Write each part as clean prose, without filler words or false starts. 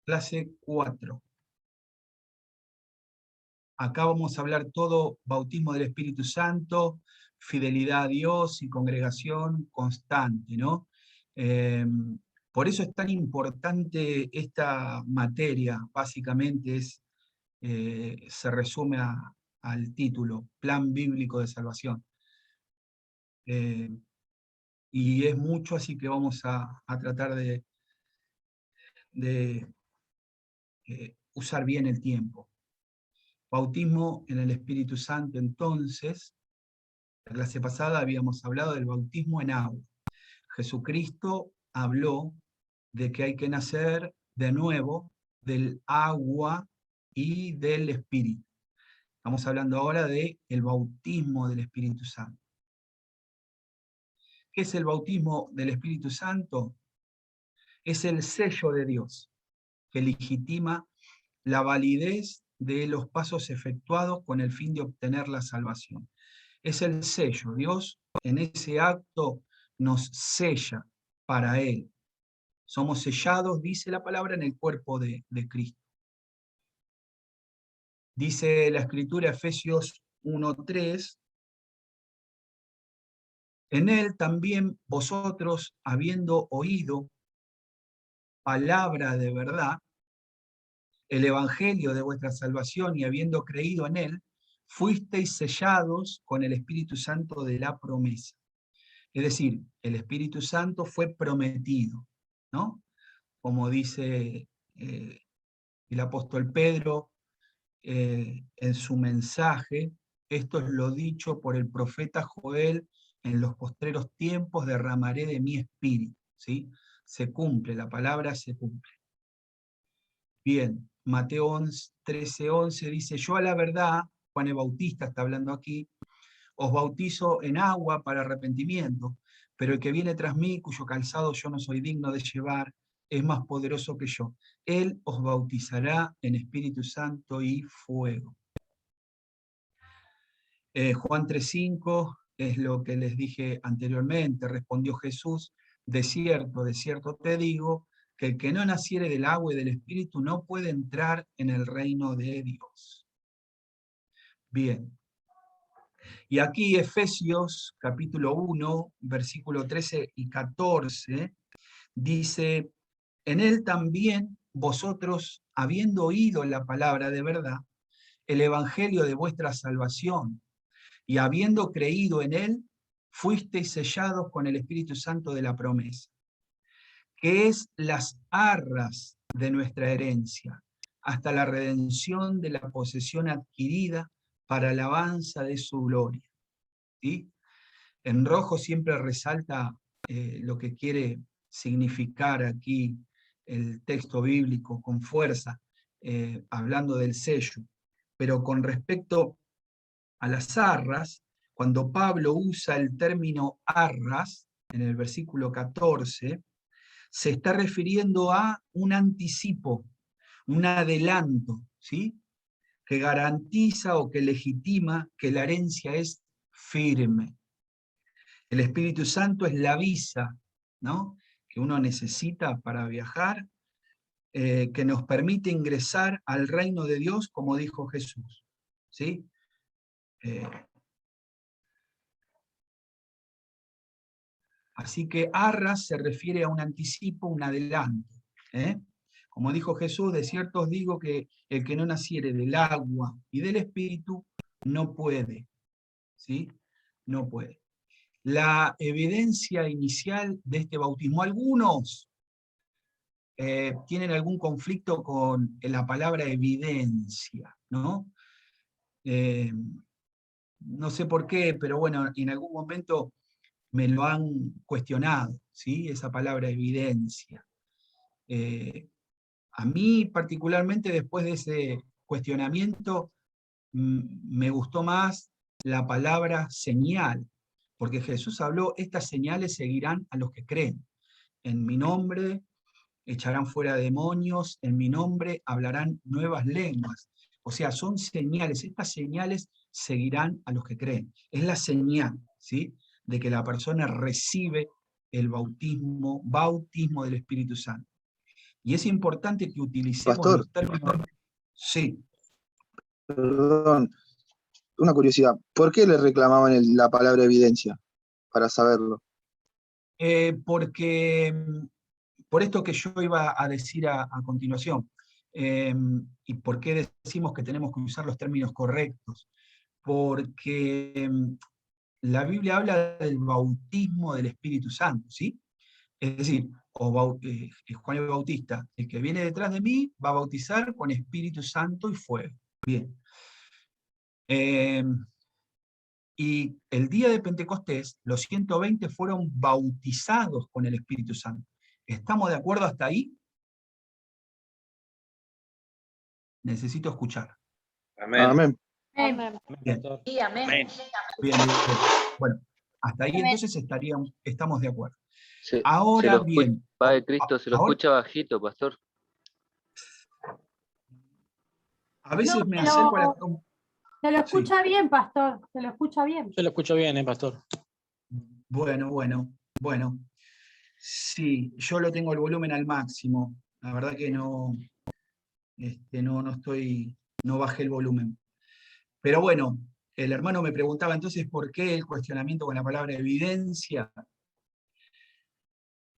Clase 4. Acá vamos a hablar todo bautismo del Espíritu Santo, fidelidad a Dios y congregación constante, ¿no? Eh, por eso es tan importante esta materia, básicamente se resume al título, Plan Bíblico de Salvación. Eh, y es mucho, así que vamos a tratar de usar bien el tiempo. Bautismo en el Espíritu Santo, entonces, la clase pasada habíamos hablado del bautismo en agua. Jesucristo habló de que hay que nacer de nuevo del agua y del Espíritu. Estamos hablando ahora del bautismo del Espíritu Santo. ¿Qué es el bautismo del Espíritu Santo? Es el sello de Dios que legitima la validez de los pasos efectuados con el fin de obtener la salvación. Es el sello. Dios en ese acto nos sella para Él. Somos sellados, dice la palabra, en el cuerpo de Cristo. Dice la Escritura, Efesios 1:3, en Él también vosotros, habiendo oído palabra de verdad, el evangelio de vuestra salvación y habiendo creído en Él, fuisteis sellados con el Espíritu Santo de la promesa. Es decir, el Espíritu Santo fue prometido, ¿no? Como dice el apóstol Pedro en su mensaje, esto es lo dicho por el profeta Joel, en los postreros tiempos derramaré de mi espíritu, ¿sí? Se cumple, la palabra se cumple. Bien, Mateo 13:11 dice, yo a la verdad, Juan el Bautista está hablando aquí, os bautizo en agua para arrepentimiento, pero el que viene tras mí, cuyo calzado yo no soy digno de llevar, es más poderoso que yo. Él os bautizará en Espíritu Santo y fuego. Juan 3:5 es lo que les dije anteriormente, respondió Jesús, de cierto te digo, que el que no naciere del agua y del Espíritu no puede entrar en el reino de Dios. Bien. Y aquí Efesios capítulo 1, versículo 13 y 14, dice, en él también vosotros, habiendo oído la palabra de verdad, el evangelio de vuestra salvación, y habiendo creído en él, fuisteis sellados con el Espíritu Santo de la promesa, que es las arras de nuestra herencia, hasta la redención de la posesión adquirida para alabanza de su gloria. ¿Sí? En rojo siempre resalta lo que quiere significar aquí el texto bíblico con fuerza, hablando del sello. Pero con respecto a las arras, cuando Pablo usa el término arras, en el versículo 14, se está refiriendo a un anticipo, un adelanto, ¿sí? Que garantiza o que legitima que la herencia es firme. El Espíritu Santo es la visa, ¿no? Que uno necesita para viajar, que nos permite ingresar al reino de Dios, como dijo Jesús. ¿Sí? Así que arras se refiere a un anticipo, un adelanto. Como dijo Jesús, de cierto os digo que el que no naciere del agua y del Espíritu no puede. ¿Sí? No puede. La evidencia inicial de este bautismo, algunos tienen algún conflicto con la palabra evidencia, ¿no? No sé por qué, pero bueno, en algún momento me lo han cuestionado, ¿sí? Esa palabra evidencia. A mí particularmente después de ese cuestionamiento me gustó más la palabra señal, porque Jesús habló, estas señales seguirán a los que creen. En mi nombre echarán fuera demonios, en mi nombre hablarán nuevas lenguas. O sea, son señales, estas señales seguirán a los que creen. Es la señal, ¿sí? De que la persona recibe el bautismo del Espíritu Santo. Y es importante que utilicemos Pastor, los términos. Sí. perdón, una curiosidad. ¿Por qué le reclamaban la palabra evidencia? Para saberlo. Porque por esto que yo iba a decir a continuación, y por qué decimos que tenemos que usar los términos correctos, porque la Biblia habla del bautismo del Espíritu Santo, ¿sí? Es decir, Juan el Bautista, el que viene detrás de mí, va a bautizar con Espíritu Santo y fuego. Bien. Eh, y el día de Pentecostés, los 120 fueron bautizados con el Espíritu Santo. ¿Estamos de acuerdo hasta ahí? Necesito escuchar. Amén. Amén. Amén. Bien, Sí, amén. bien, bien. Bueno, hasta ahí entonces estamos de acuerdo. Ahora bien, Padre Cristo, se lo ahora, escucha bajito, pastor. a veces No, me pero acerco a la... se lo Sí. escucha bien, pastor. Se lo escucha bien. Se lo escucho bien, pastor. Bueno. Sí, yo lo tengo el volumen al máximo. La verdad que no bajé el volumen. Pero bueno, el hermano me preguntaba entonces por qué el cuestionamiento con la palabra evidencia.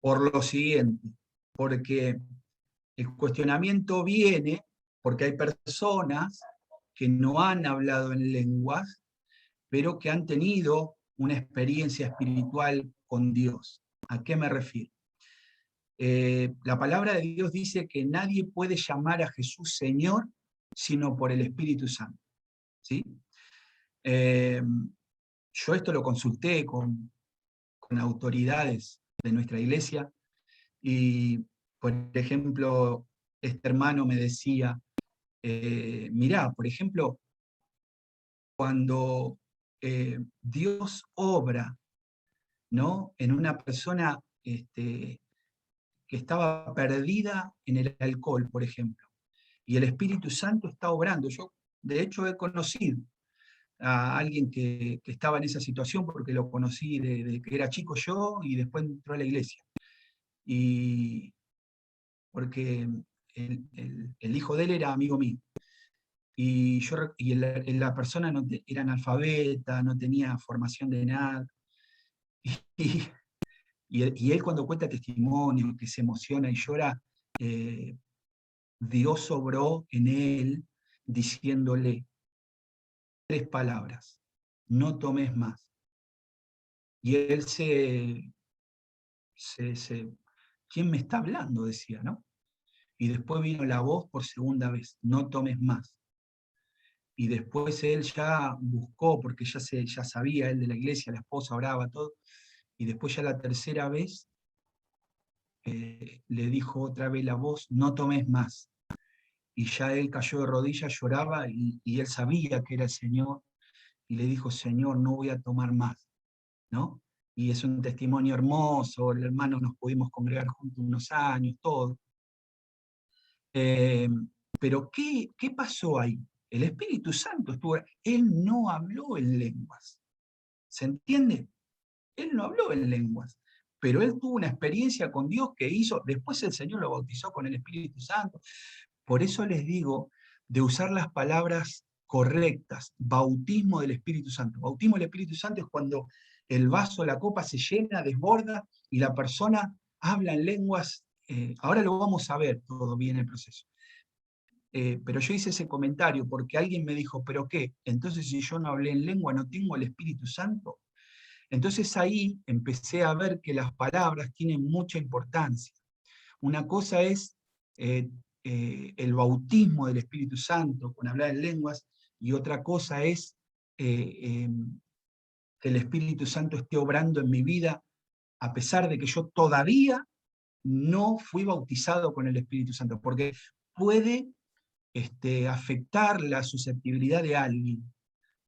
Por lo siguiente, porque el cuestionamiento viene porque hay personas que no han hablado en lenguas, pero que han tenido una experiencia espiritual con Dios. ¿A qué me refiero? La palabra de Dios dice que nadie puede llamar a Jesús Señor sino por el Espíritu Santo. ¿Sí? Yo esto lo consulté con autoridades de nuestra iglesia y, por ejemplo, este hermano me decía, mirá, por ejemplo, cuando Dios obra, ¿no?, en una persona que estaba perdida en el alcohol, por ejemplo, y el Espíritu Santo está obrando. Yo, de hecho, he conocido a alguien que estaba en esa situación porque lo conocí de que era chico yo y después entró a la iglesia. Y porque el hijo de él era amigo mío. Y la persona era analfabeta, no tenía formación de nada. Y, y él cuando cuenta testimonio, que se emociona y llora, Dios obró en él diciéndole 3 palabras: no tomes más. Y él ¿quién me está hablando?, decía, ¿no? Y después vino la voz por segunda vez: no tomes más. Y después él ya buscó, porque ya sabía él de la iglesia, la esposa oraba, todo, y después ya la tercera vez le dijo otra vez la voz: no tomes más. Y ya él cayó de rodillas, lloraba, y él sabía que era el Señor, y le dijo: Señor, no voy a tomar más, ¿no? Y es un testimonio hermoso, el hermano nos pudimos congregar juntos unos años, todo. Pero ¿qué pasó ahí? El Espíritu Santo estuvo, él no habló en lenguas, ¿se entiende? Él no habló en lenguas, pero él tuvo una experiencia con Dios que hizo, después el Señor lo bautizó con el Espíritu Santo. Por eso les digo de usar las palabras correctas: bautismo del Espíritu Santo. Bautismo del Espíritu Santo es cuando el vaso, la copa se llena, desborda, y la persona habla en lenguas. Ahora lo vamos a ver todo bien el proceso. Pero yo hice ese comentario porque alguien me dijo: ¿pero qué? Entonces, si yo no hablé en lengua, ¿no tengo el Espíritu Santo? Entonces ahí empecé a ver que las palabras tienen mucha importancia. Una cosa es el bautismo del Espíritu Santo, con hablar en lenguas, y otra cosa es que el Espíritu Santo esté obrando en mi vida, a pesar de que yo todavía no fui bautizado con el Espíritu Santo, porque puede afectar la susceptibilidad de alguien.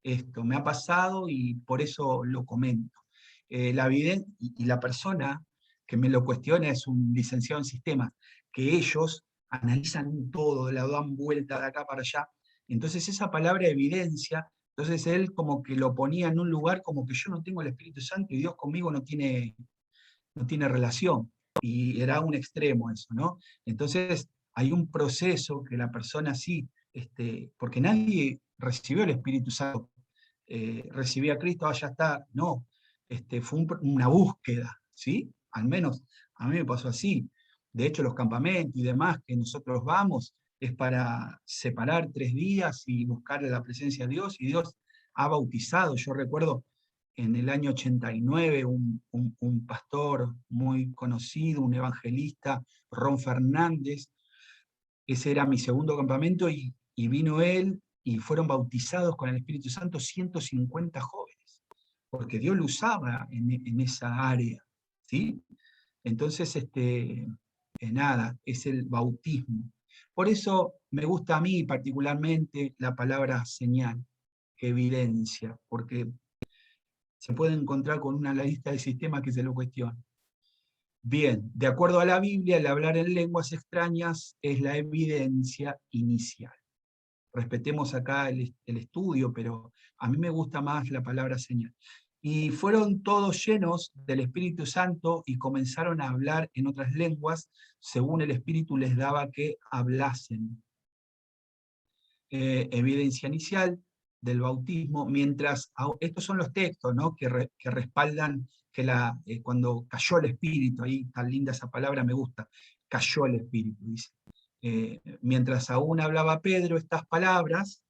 Esto me ha pasado y por eso lo comento. Y la persona que me lo cuestiona es un licenciado en sistemas, que ellos analizan todo, la dan vuelta de acá para allá. Entonces esa palabra evidencia, entonces él como que lo ponía en un lugar como que yo no tengo el Espíritu Santo y Dios conmigo no tiene relación. y era un extremo eso, ¿no? Entonces hay un proceso que la persona sí, porque nadie recibió el Espíritu Santo, recibí a Cristo, ya está, no, fue una búsqueda, ¿sí? Al menos a mí me pasó así. De hecho, los campamentos y demás que nosotros vamos es para separar 3 días y buscar la presencia de Dios, y Dios ha bautizado. Yo recuerdo en el año 89 un pastor muy conocido, un evangelista, Ron Fernández. Ese era mi segundo campamento y vino él y fueron bautizados con el Espíritu Santo 150 jóvenes, porque Dios lo usaba en esa área, ¿sí? Entonces, nada, es el bautismo. Por eso me gusta a mí particularmente la palabra señal, que evidencia, porque se puede encontrar con una lista de sistemas que se lo cuestiona. Bien, de acuerdo a la Biblia, el hablar en lenguas extrañas es la evidencia inicial. Respetemos acá el estudio, pero a mí me gusta más la palabra señal. Y fueron todos llenos del Espíritu Santo y comenzaron a hablar en otras lenguas, según el Espíritu les daba que hablasen. Evidencia inicial del bautismo, mientras, estos son los textos, ¿no? que respaldan que cuando cayó el Espíritu, ahí tan linda esa palabra, me gusta, cayó el Espíritu, dice. Mientras aún hablaba Pedro estas palabras,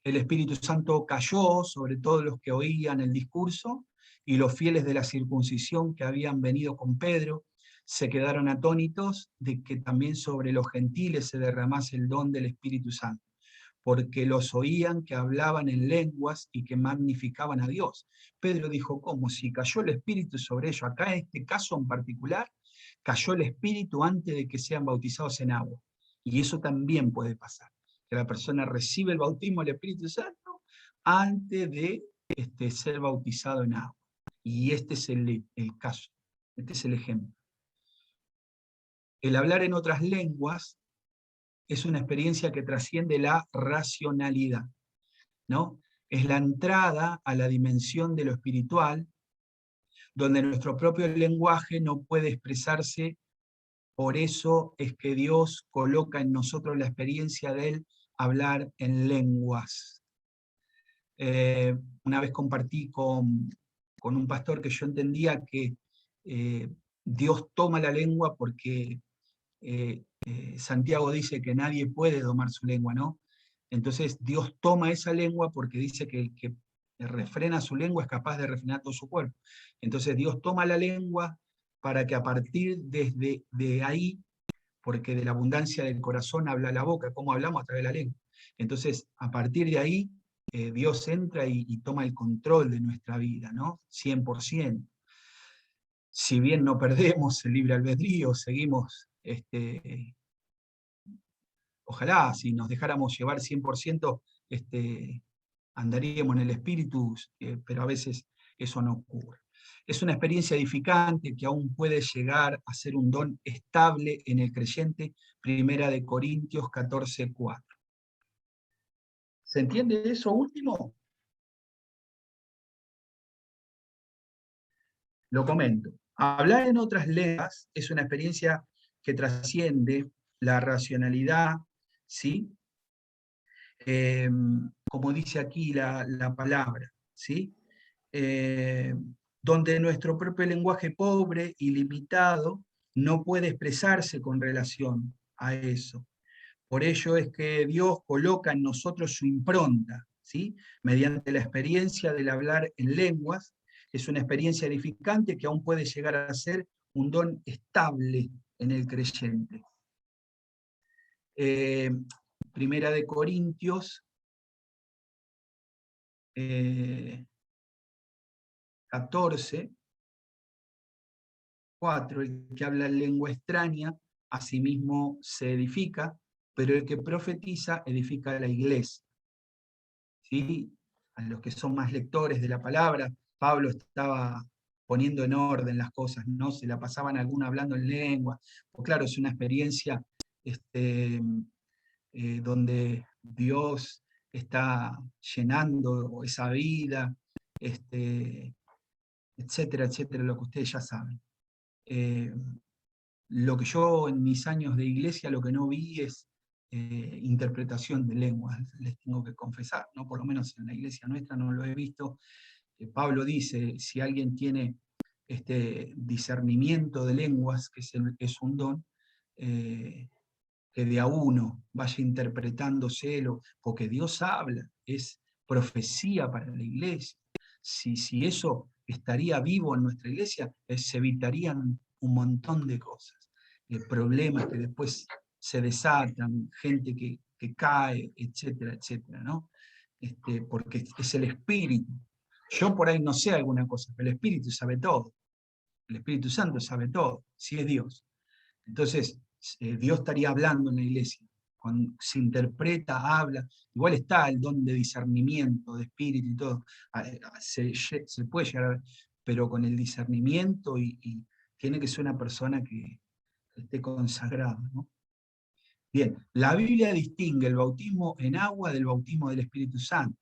el Espíritu Santo cayó sobre todos los que oían el discurso, y los fieles de la circuncisión que habían venido con Pedro se quedaron atónitos de que también sobre los gentiles se derramase el don del Espíritu Santo, porque los oían que hablaban en lenguas y que magnificaban a Dios. Pedro dijo, ¿cómo? Si cayó el Espíritu sobre ellos, acá en este caso en particular, cayó el Espíritu antes de que sean bautizados en agua. Y eso también puede pasar, que la persona recibe el bautismo del Espíritu Santo antes de ser bautizado en agua. Y este es el caso, este es el ejemplo. El hablar en otras lenguas es una experiencia que trasciende la racionalidad, ¿no? Es la entrada a la dimensión de lo espiritual, donde nuestro propio lenguaje no puede expresarse. Por eso es que Dios coloca en nosotros la experiencia de Él hablar en lenguas. Una vez compartí con un pastor que yo entendía que Dios toma la lengua porque Santiago dice que nadie puede domar su lengua, ¿no? Entonces Dios toma esa lengua porque dice que el que refrena su lengua es capaz de refrenar todo su cuerpo. Entonces Dios toma la lengua para que a partir de ahí, porque de la abundancia del corazón habla la boca, como hablamos a través de la lengua. Entonces, a partir de ahí, Dios entra y toma el control de nuestra vida, ¿no? 100%. Si bien no perdemos el libre albedrío, seguimos, ojalá, si nos dejáramos llevar 100%, andaríamos en el espíritu, pero a veces eso no ocurre. Es una experiencia edificante que aún puede llegar a ser un don estable en el creyente, 1 Corintios 14:4. ¿Se entiende eso último? Lo comento. Hablar en otras lenguas es una experiencia que trasciende la racionalidad, ¿sí? Como dice aquí la palabra, ¿sí? Donde nuestro propio lenguaje pobre y limitado no puede expresarse con relación a eso. Por ello es que Dios coloca en nosotros su impronta, ¿sí? Mediante la experiencia del hablar en lenguas. Es una experiencia edificante que aún puede llegar a ser un don estable en el creyente. Primera de Corintios 14, 4, el que habla en lengua extraña, asimismo se edifica, pero el que profetiza edifica a la iglesia. ¿Sí? A los que son más lectores de la palabra, Pablo estaba poniendo en orden las cosas, ¿no? Se la pasaban algunos hablando en lengua. Pues claro, es una experiencia donde Dios está llenando esa vida, etcétera, etcétera, lo que ustedes ya saben. Lo que yo en mis años de iglesia, lo que no vi es interpretación de lenguas, les tengo que confesar, ¿no? Por lo menos en la iglesia nuestra no lo he visto. Pablo dice, si alguien tiene este discernimiento de lenguas, que es un don, que de a uno vaya interpretándoselo, porque Dios habla, es profecía para la iglesia. Si eso estaría vivo en nuestra iglesia, se evitarían un montón de cosas, problemas que después se desatan, gente que cae, etcétera, etcétera, ¿no? Porque es el Espíritu. Yo por ahí no sé alguna cosa, pero el Espíritu sabe todo. El Espíritu Santo sabe todo, si es Dios. Entonces, Dios estaría hablando en la iglesia. Cuando se interpreta, habla, igual está el don de discernimiento, de espíritu y todo, se puede llegar a ver, pero con el discernimiento y tiene que ser una persona que esté consagrada, ¿no? Bien, la Biblia distingue el bautismo en agua del bautismo del Espíritu Santo.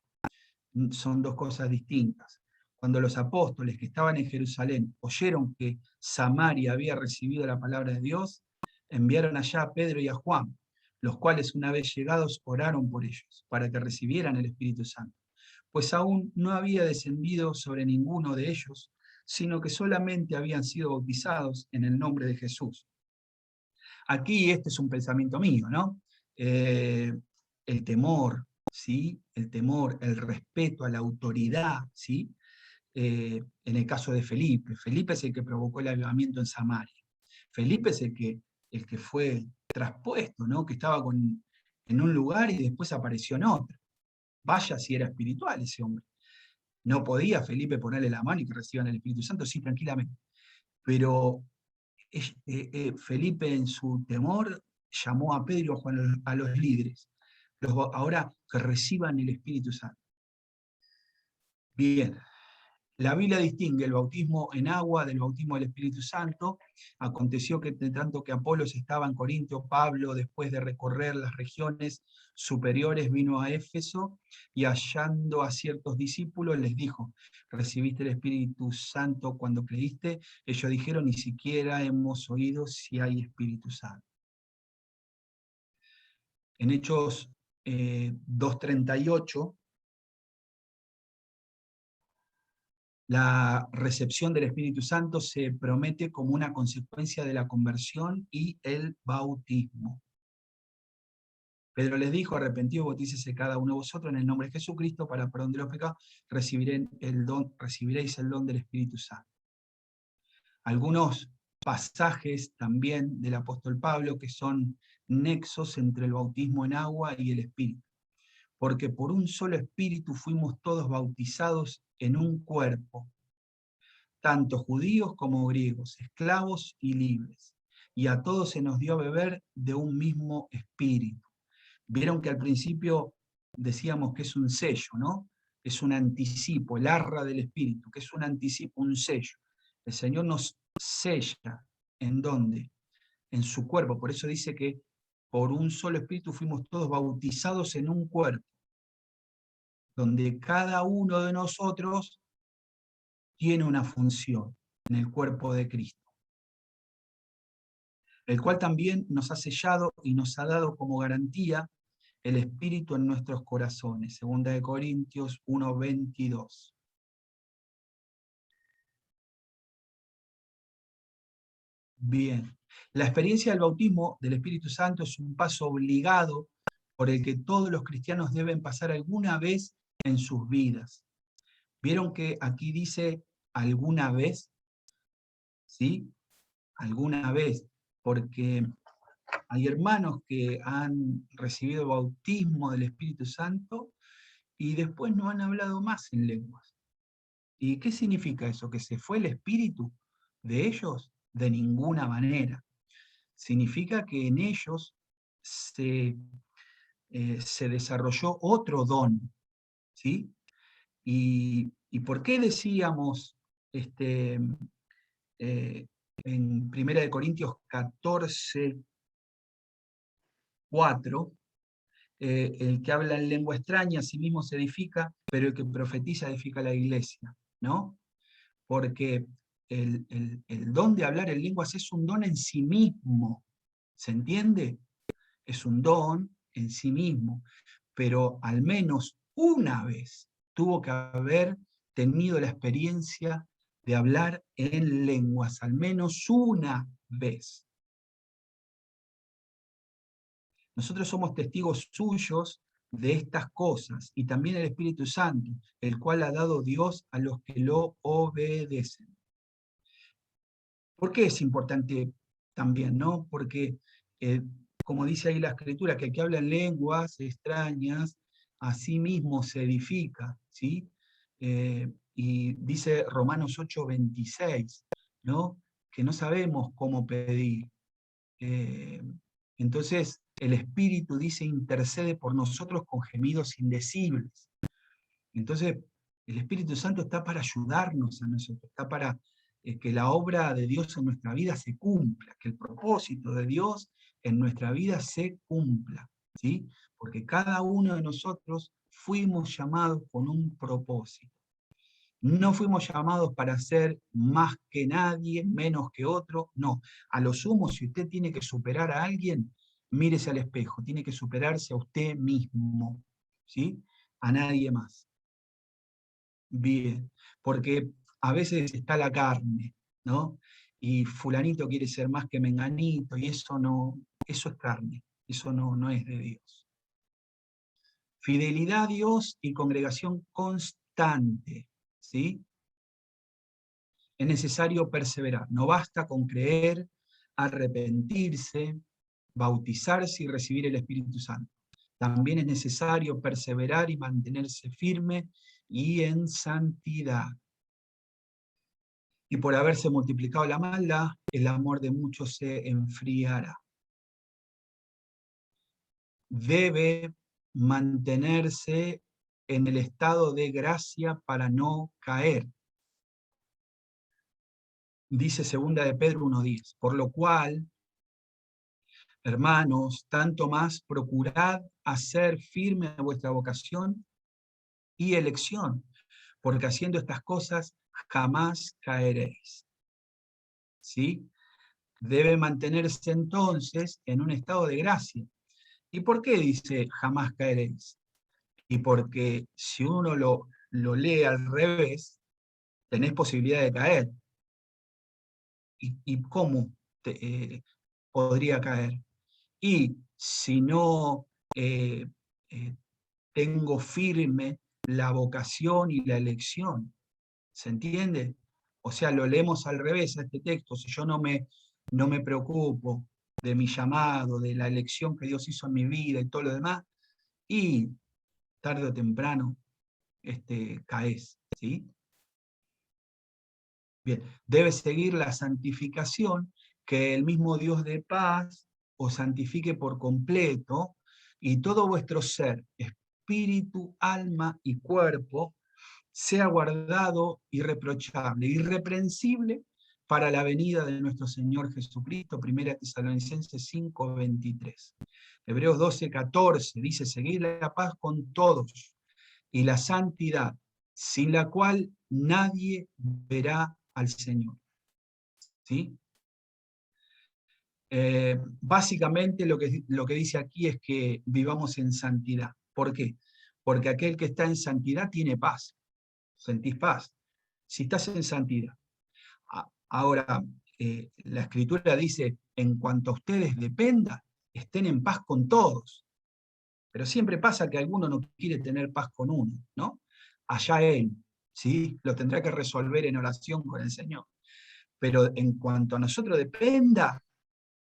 Son dos cosas distintas. Cuando los apóstoles que estaban en Jerusalén oyeron que Samaria había recibido la palabra de Dios, enviaron allá a Pedro y a Juan, los cuales una vez llegados oraron por ellos, para que recibieran el Espíritu Santo, pues aún no había descendido sobre ninguno de ellos, sino que solamente habían sido bautizados en el nombre de Jesús. Aquí este es un pensamiento mío, ¿no? El temor, ¿sí? El temor, el respeto a la autoridad, ¿sí? En el caso de Felipe. Felipe es el que provocó el avivamiento en Samaria. Felipe es el que fue traspuesto, ¿no? Que estaba en un lugar y después apareció en otro. Vaya si era espiritual ese hombre. No podía Felipe ponerle la mano y que reciban el Espíritu Santo, sí, tranquilamente. Pero Felipe en su temor llamó a Pedro y a Juan, a los líderes. Ahora que reciban el Espíritu Santo. Bien, la Biblia distingue el bautismo en agua del bautismo del Espíritu Santo. Aconteció que de tanto que Apolos estaba en Corinto, Pablo, después de recorrer las regiones superiores, vino a Éfeso y hallando a ciertos discípulos les dijo, ¿recibiste el Espíritu Santo cuando creíste? Ellos dijeron, ni siquiera hemos oído si hay Espíritu Santo. En Hechos 2:38, la recepción del Espíritu Santo se promete como una consecuencia de la conversión y el bautismo. Pedro les dijo, arrepentidos, bautícese cada uno de vosotros en el nombre de Jesucristo para perdón de los pecados, recibiréis el don del Espíritu Santo. Algunos pasajes también del apóstol Pablo que son nexos entre el bautismo en agua y el Espíritu. Porque por un solo Espíritu fuimos todos bautizados en un cuerpo, tanto judíos como griegos, esclavos y libres, y a todos se nos dio a beber de un mismo espíritu. Vieron que al principio decíamos que es un sello, ¿no? Es un anticipo, el arra del espíritu, que es un anticipo, un sello. El Señor nos sella, ¿en dónde? En su cuerpo, por eso dice que por un solo espíritu fuimos todos bautizados en un cuerpo, donde cada uno de nosotros tiene una función en el cuerpo de Cristo, el cual también nos ha sellado y nos ha dado como garantía el Espíritu en nuestros corazones. 2 Corintios 1:22. Bien, la experiencia del bautismo del Espíritu Santo es un paso obligado por el que todos los cristianos deben pasar alguna vez en sus vidas. ¿Vieron que aquí dice alguna vez? ¿Sí? Alguna vez, porque hay hermanos que han recibido bautismo del Espíritu Santo y después no han hablado más en lenguas. ¿Y qué significa eso? ¿Que se fue el espíritu de ellos? De ninguna manera. Significa que en ellos se desarrolló otro don, ¿sí? ¿Y por qué decíamos en 1 Corintios 14:4, el que habla en lengua extraña a sí mismo se edifica, pero el que profetiza edifica la iglesia, ¿no? Porque el don de hablar en lenguas es un don en sí mismo, ¿se entiende? Es un don en sí mismo, pero al menos una vez tuvo que haber tenido la experiencia de hablar en lenguas, al menos una vez. Nosotros somos testigos suyos de estas cosas, y también el Espíritu Santo, el cual ha dado Dios a los que lo obedecen. ¿Por qué es importante también, no? Porque, como dice ahí la Escritura, que el que habla en lenguas extrañas, a sí mismo se edifica, ¿sí? Y dice Romanos 8:26, ¿no? Que no sabemos cómo pedir. Eh, entonces, el Espíritu dice, intercede por nosotros con gemidos indecibles. Entonces, el Espíritu Santo está para ayudarnos a nosotros, está para que la obra de Dios en nuestra vida se cumpla, que el propósito de Dios en nuestra vida se cumpla, ¿sí? Porque cada uno de nosotros fuimos llamados con un propósito. No fuimos llamados para ser más que nadie, menos que otro, no. A lo sumo, si usted tiene que superar a alguien, mírese al espejo, tiene que superarse a usted mismo, ¿sí? A nadie más. Bien, porque a veces está la carne, ¿no? Y fulanito quiere ser más que menganito, y eso no, eso es carne, eso no es de Dios. Fidelidad a Dios y congregación constante, ¿sí? Es necesario perseverar, no basta con creer, arrepentirse, bautizarse y recibir el Espíritu Santo. También es necesario perseverar y mantenerse firme y en santidad. Y por haberse multiplicado la maldad, el amor de muchos se enfriará. Debe mantenerse en el estado de gracia para no caer. Dice 2 de Pedro 1:10, por lo cual, hermanos, tanto más procurad hacer firme vuestra vocación y elección, porque haciendo estas cosas jamás caeréis. ¿Sí? Debe mantenerse entonces en un estado de gracia. ¿Y por qué dice jamás caeréis? Y porque si uno lo lee al revés, tenés posibilidad de caer. ¿Y cómo podría caer? Y si no tengo firme la vocación y la elección, ¿se entiende? O sea, lo leemos al revés a este texto. Si yo no me preocupo de mi llamado, de la elección que Dios hizo en mi vida y todo lo demás, y tarde o temprano caes, ¿sí? Bien, debe seguir la santificación, que el mismo Dios de paz os santifique por completo, y todo vuestro ser, espíritu, alma y cuerpo, sea guardado irreprochable, irreprensible, para la venida de nuestro Señor Jesucristo. 1 Tesalonicenses 5:23. Hebreos 12:14 dice, seguid la paz con todos y la santidad, sin la cual nadie verá al Señor. ¿Sí? Básicamente lo que dice aquí es que vivamos en santidad. ¿Por qué? Porque aquel que está en santidad tiene paz. Sentís paz. Si estás en santidad. Ahora, la Escritura dice, en cuanto a ustedes dependa, estén en paz con todos. Pero siempre pasa que alguno no quiere tener paz con uno, ¿no? Allá él, ¿sí? Lo tendrá que resolver en oración con el Señor. Pero en cuanto a nosotros dependa,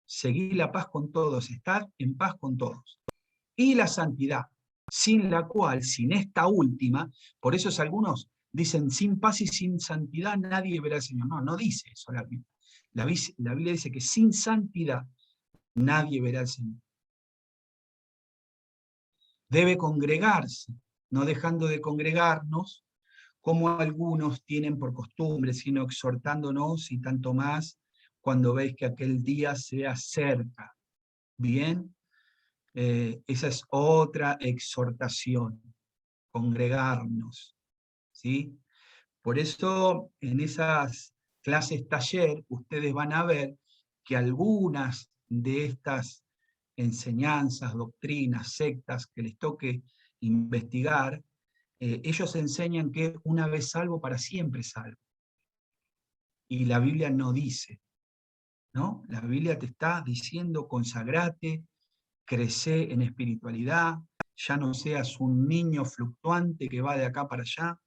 seguir la paz con todos, estar en paz con todos. Y la santidad, sin la cual, sin esta última, por eso es algunos dicen, sin paz y sin santidad nadie verá al Señor. No, no dice eso la Biblia. La Biblia dice que sin santidad nadie verá al Señor. Debe congregarse, no dejando de congregarnos, como algunos tienen por costumbre, sino exhortándonos y tanto más cuando veis que aquel día se acerca. Bien, esa es otra exhortación, congregarnos, ¿sí? Por eso en esas clases taller, ustedes van a ver que algunas de estas enseñanzas, doctrinas, sectas que les toque investigar, ellos enseñan que una vez salvo, para siempre salvo. Y la Biblia no dice, ¿no? La Biblia te está diciendo: consagrate, crece en espiritualidad, ya no seas un niño fluctuante que va de acá para allá.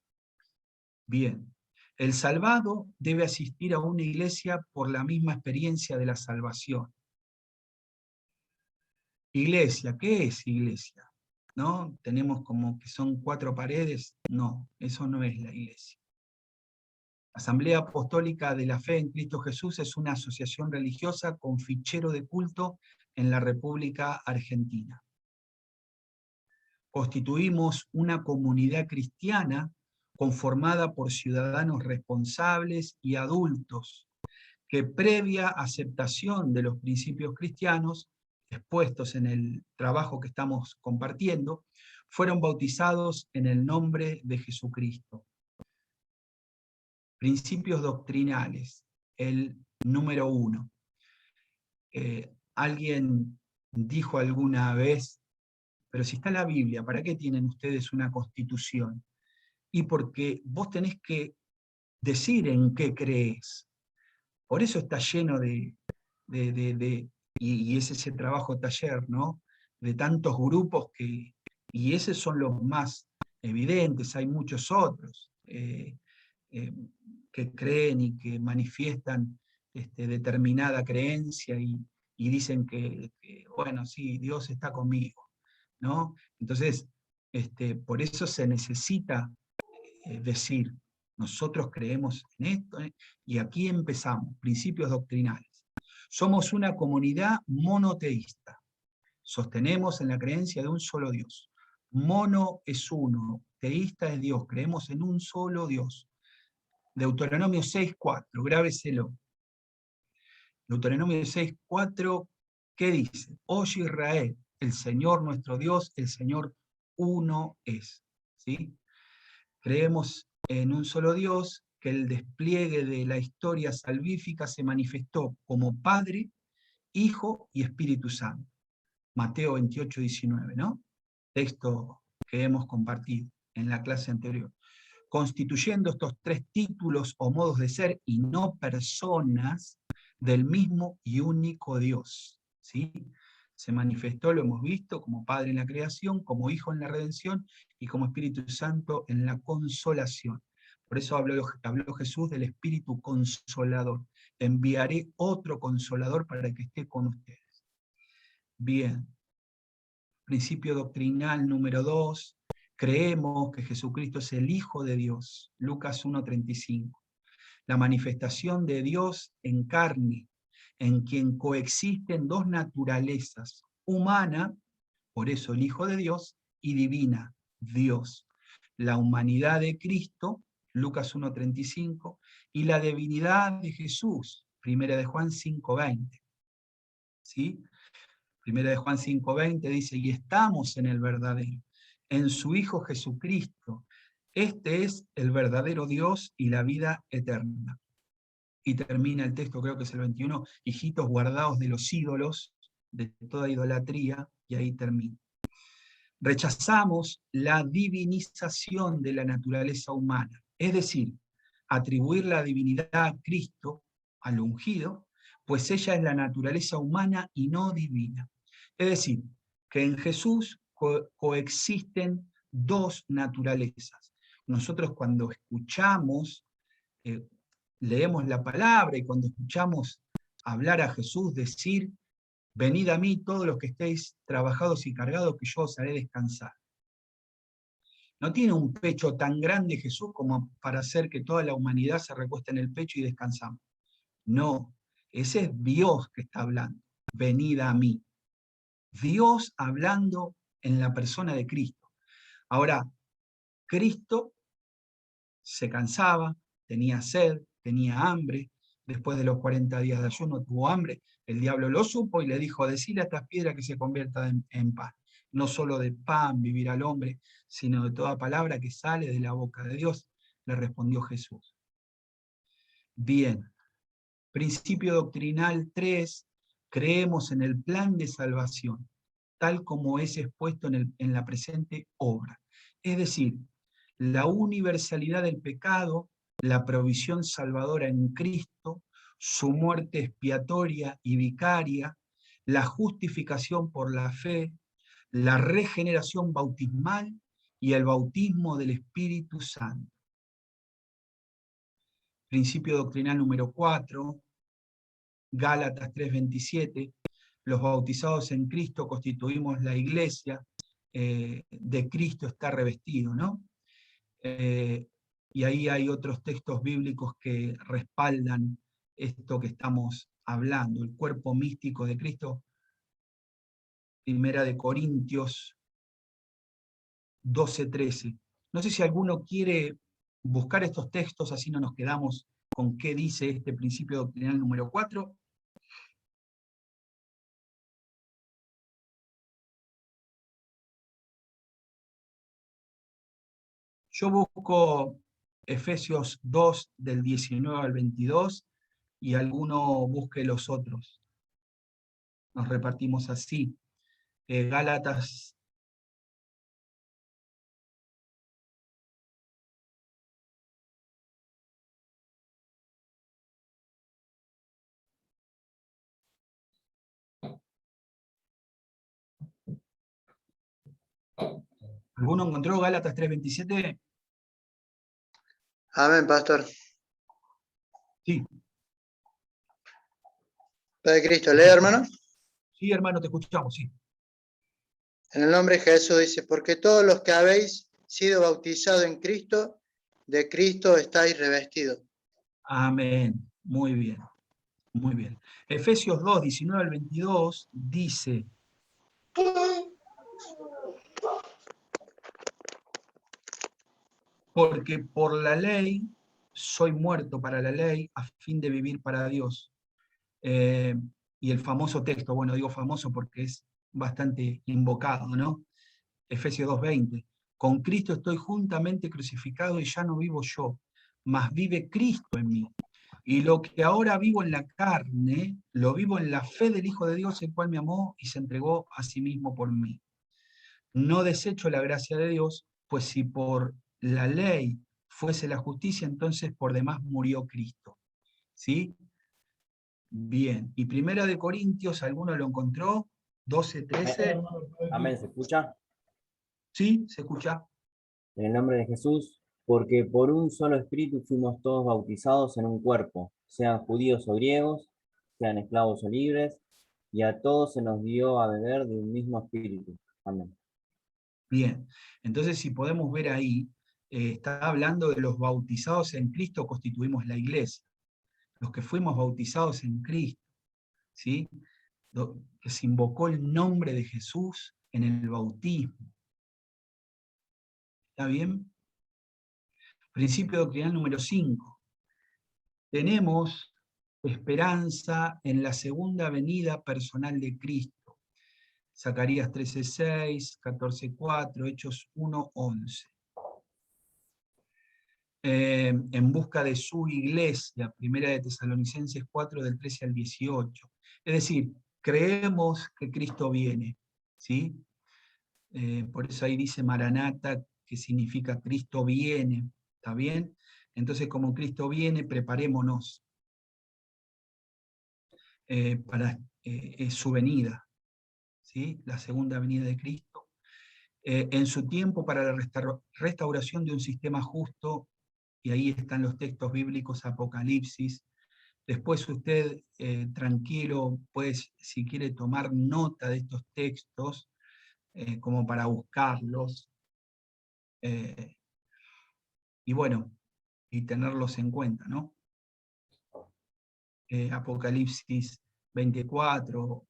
Bien, el salvado debe asistir a una iglesia por la misma experiencia de la salvación. Iglesia, ¿qué es iglesia? ¿No? Tenemos como que son 4 paredes. No, eso no es la iglesia. Asamblea Apostólica de la Fe en Cristo Jesús es una asociación religiosa con fichero de culto en la República Argentina. Constituimos una comunidad cristiana conformada por ciudadanos responsables y adultos que, previa aceptación de los principios cristianos expuestos en el trabajo que estamos compartiendo, fueron bautizados en el nombre de Jesucristo. Principios doctrinales, el número 1. Alguien dijo alguna vez: pero si está la Biblia, ¿para qué tienen ustedes una constitución? Y porque vos tenés que decir en qué crees. Por eso está lleno y es ese trabajo taller, ¿no? De tantos grupos y esos son los más evidentes, hay muchos otros que creen y que manifiestan determinada creencia y dicen bueno, sí, Dios está conmigo, ¿no? Entonces, por eso se necesita decir: nosotros creemos en esto, y aquí empezamos, principios doctrinales. Somos una comunidad monoteísta. Sostenemos en la creencia de un solo Dios. Mono es uno, teísta es Dios, creemos en un solo Dios. Deuteronomio 6:4, grábeselo. Deuteronomio 6:4, ¿qué dice? Oye Israel, el Señor nuestro Dios, el Señor uno es. ¿Sí? Creemos en un solo Dios, que el despliegue de la historia salvífica se manifestó como Padre, Hijo y Espíritu Santo. Mateo 28:19, ¿no? Texto que hemos compartido en la clase anterior. Constituyendo estos 3 títulos o modos de ser y no personas del mismo y único Dios. ¿Sí? Se manifestó, lo hemos visto, como Padre en la creación, como Hijo en la redención y como Espíritu Santo en la consolación. Por eso habló Jesús del Espíritu Consolador. Enviaré otro Consolador para que esté con ustedes. Bien. Principio doctrinal número 2. Creemos que Jesucristo es el Hijo de Dios. Lucas 1:35. La manifestación de Dios en carne, en quien coexisten 2 naturalezas: humana, por eso el Hijo de Dios, y divina, Dios. La humanidad de Cristo, Lucas 1:35, y la divinidad de Jesús, 1 de Juan 5:20. ¿Sí? 1 de Juan 5:20 dice: y estamos en el verdadero, en su Hijo Jesucristo. Este es el verdadero Dios y la vida eterna. Y termina el texto, creo que es el 21, hijitos guardados de los ídolos, de toda idolatría, y ahí termina. Rechazamos la divinización de la naturaleza humana, es decir, atribuir la divinidad a Cristo, al ungido, pues ella es la naturaleza humana y no divina. Es decir, que en Jesús coexisten 2 naturalezas. Nosotros cuando escuchamos, leemos la palabra y cuando escuchamos hablar a Jesús decir: venid a mí todos los que estéis trabajados y cargados, que yo os haré descansar. No tiene un pecho tan grande Jesús como para hacer que toda la humanidad se recueste en el pecho y descansamos. No, ese es Dios que está hablando. Venid a mí. Dios hablando en la persona de Cristo. Ahora, Cristo se cansaba, tenía sed, tenía hambre. Después de los 40 días de ayuno tuvo hambre. El diablo lo supo y le dijo: decile a estas piedras que se conviertan en pan. No solo de pan vivirá el hombre, sino de toda palabra que sale de la boca de Dios, le respondió Jesús. Bien. Principio doctrinal 3, creemos en el plan de salvación, tal como es expuesto en la presente obra. Es decir, la universalidad del pecado, la provisión salvadora en Cristo, su muerte expiatoria y vicaria, la justificación por la fe, la regeneración bautismal y el bautismo del Espíritu Santo. Principio doctrinal número 4, Gálatas 3:27, los bautizados en Cristo constituimos la iglesia, de Cristo está revestido, ¿no? Y ahí hay otros textos bíblicos que respaldan esto que estamos hablando, el cuerpo místico de Cristo. Primera de Corintios 12:13. No sé si alguno quiere buscar estos textos, así no nos quedamos con qué dice este principio doctrinal número 4. Yo busco Efesios 2 del 19 al 22 y alguno busque los otros. Nos repartimos así. Gálatas. ¿Alguno encontró Gálatas 3:27? Amén, pastor. Sí. Padre Cristo, lee, hermano. Sí, hermano, te escuchamos, sí. En el nombre de Jesús dice, porque todos los que habéis sido bautizados en Cristo, de Cristo estáis revestidos. Amén. Muy bien. Muy bien. Efesios 2, 19 al 22 dice: porque por la ley soy muerto para la ley a fin de vivir para Dios. Y el famoso texto, bueno, digo famoso porque es bastante invocado, ¿no? Efesios 2:20. Con Cristo estoy juntamente crucificado y ya no vivo yo, mas vive Cristo en mí. Y lo que ahora vivo en la carne, lo vivo en la fe del Hijo de Dios, el cual me amó y se entregó a sí mismo por mí. No desecho la gracia de Dios, pues si por la ley fuese la justicia, entonces por demás murió Cristo. ¿Sí? Bien. Y Primera de Corintios, ¿alguno lo encontró? 12:13. Amén, ¿se escucha? ¿Sí? ¿Se escucha? En el nombre de Jesús, porque por un solo espíritu fuimos todos bautizados en un cuerpo, sean judíos o griegos, sean esclavos o libres, y a todos se nos dio a beber de un mismo espíritu. Amén. Bien. Entonces, si podemos ver ahí, está hablando de los bautizados en Cristo, constituimos la iglesia. Los que fuimos bautizados en Cristo, ¿sí? Que se invocó el nombre de Jesús en el bautismo. ¿Está bien? Principio doctrinal número 5. Tenemos esperanza en la segunda venida personal de Cristo. Zacarías 13:6, 14:4, Hechos 1:11. En busca de su iglesia, Primera de Tesalonicenses 4, del 13 al 18. Es decir, creemos que Cristo viene, ¿sí? Por eso ahí dice Maranata, que significa Cristo viene, ¿está bien? Entonces, como Cristo viene, preparémonos para su venida, ¿sí? La segunda venida de Cristo. En su tiempo para la restauración de un sistema justo, y ahí están los textos bíblicos, Apocalipsis. Después usted, tranquilo, pues, si quiere tomar nota de estos textos, como para buscarlos, y bueno, y tenerlos en cuenta, ¿no? Apocalipsis 24,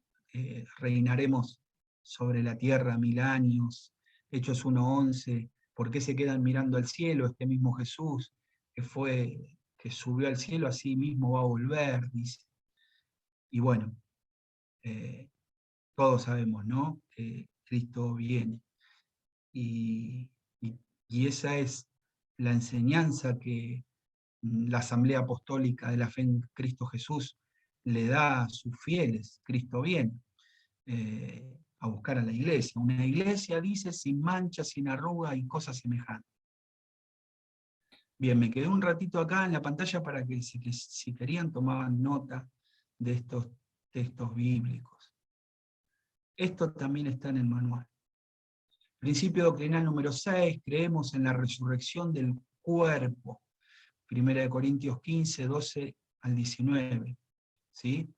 reinaremos sobre la tierra 1000 años. Hechos 1:11, ¿por qué se quedan mirando al cielo? Este mismo Jesús que subió al cielo, así mismo va a volver, dice. Y bueno, todos sabemos, ¿no? Que Cristo viene. Y esa es la enseñanza que la Asamblea Apostólica de la Fe en Cristo Jesús le da a sus fieles, Cristo viene, a buscar a la iglesia. Una iglesia, dice, sin mancha, sin arruga y cosas semejantes. Bien, me quedé un ratito acá en la pantalla para que si querían tomaban nota de estos textos bíblicos. Esto también está en el manual. Principio doctrinal número 6, creemos en la resurrección del cuerpo. 1 Corintios 15, 12 al 19. ¿Sí?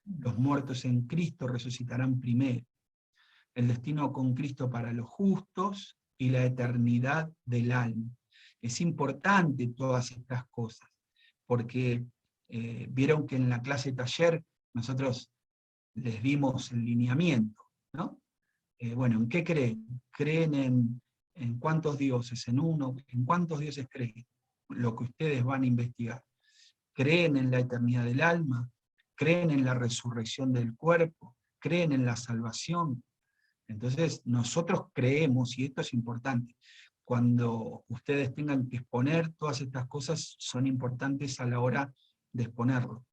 Los muertos en Cristo resucitarán primero. El destino con Cristo para los justos y la eternidad del alma. Es importante todas estas cosas, porque vieron que en la clase taller nosotros les dimos el lineamiento, ¿no? Bueno, ¿en qué creen? ¿Creen en cuántos dioses? ¿En uno? ¿En cuántos dioses creen? Lo que ustedes van a investigar. ¿Creen en la eternidad del alma? ¿Creen en la resurrección del cuerpo? ¿Creen en la salvación? Entonces, nosotros creemos, y esto es importante, cuando ustedes tengan que exponer todas estas cosas, son importantes a la hora de exponerlo.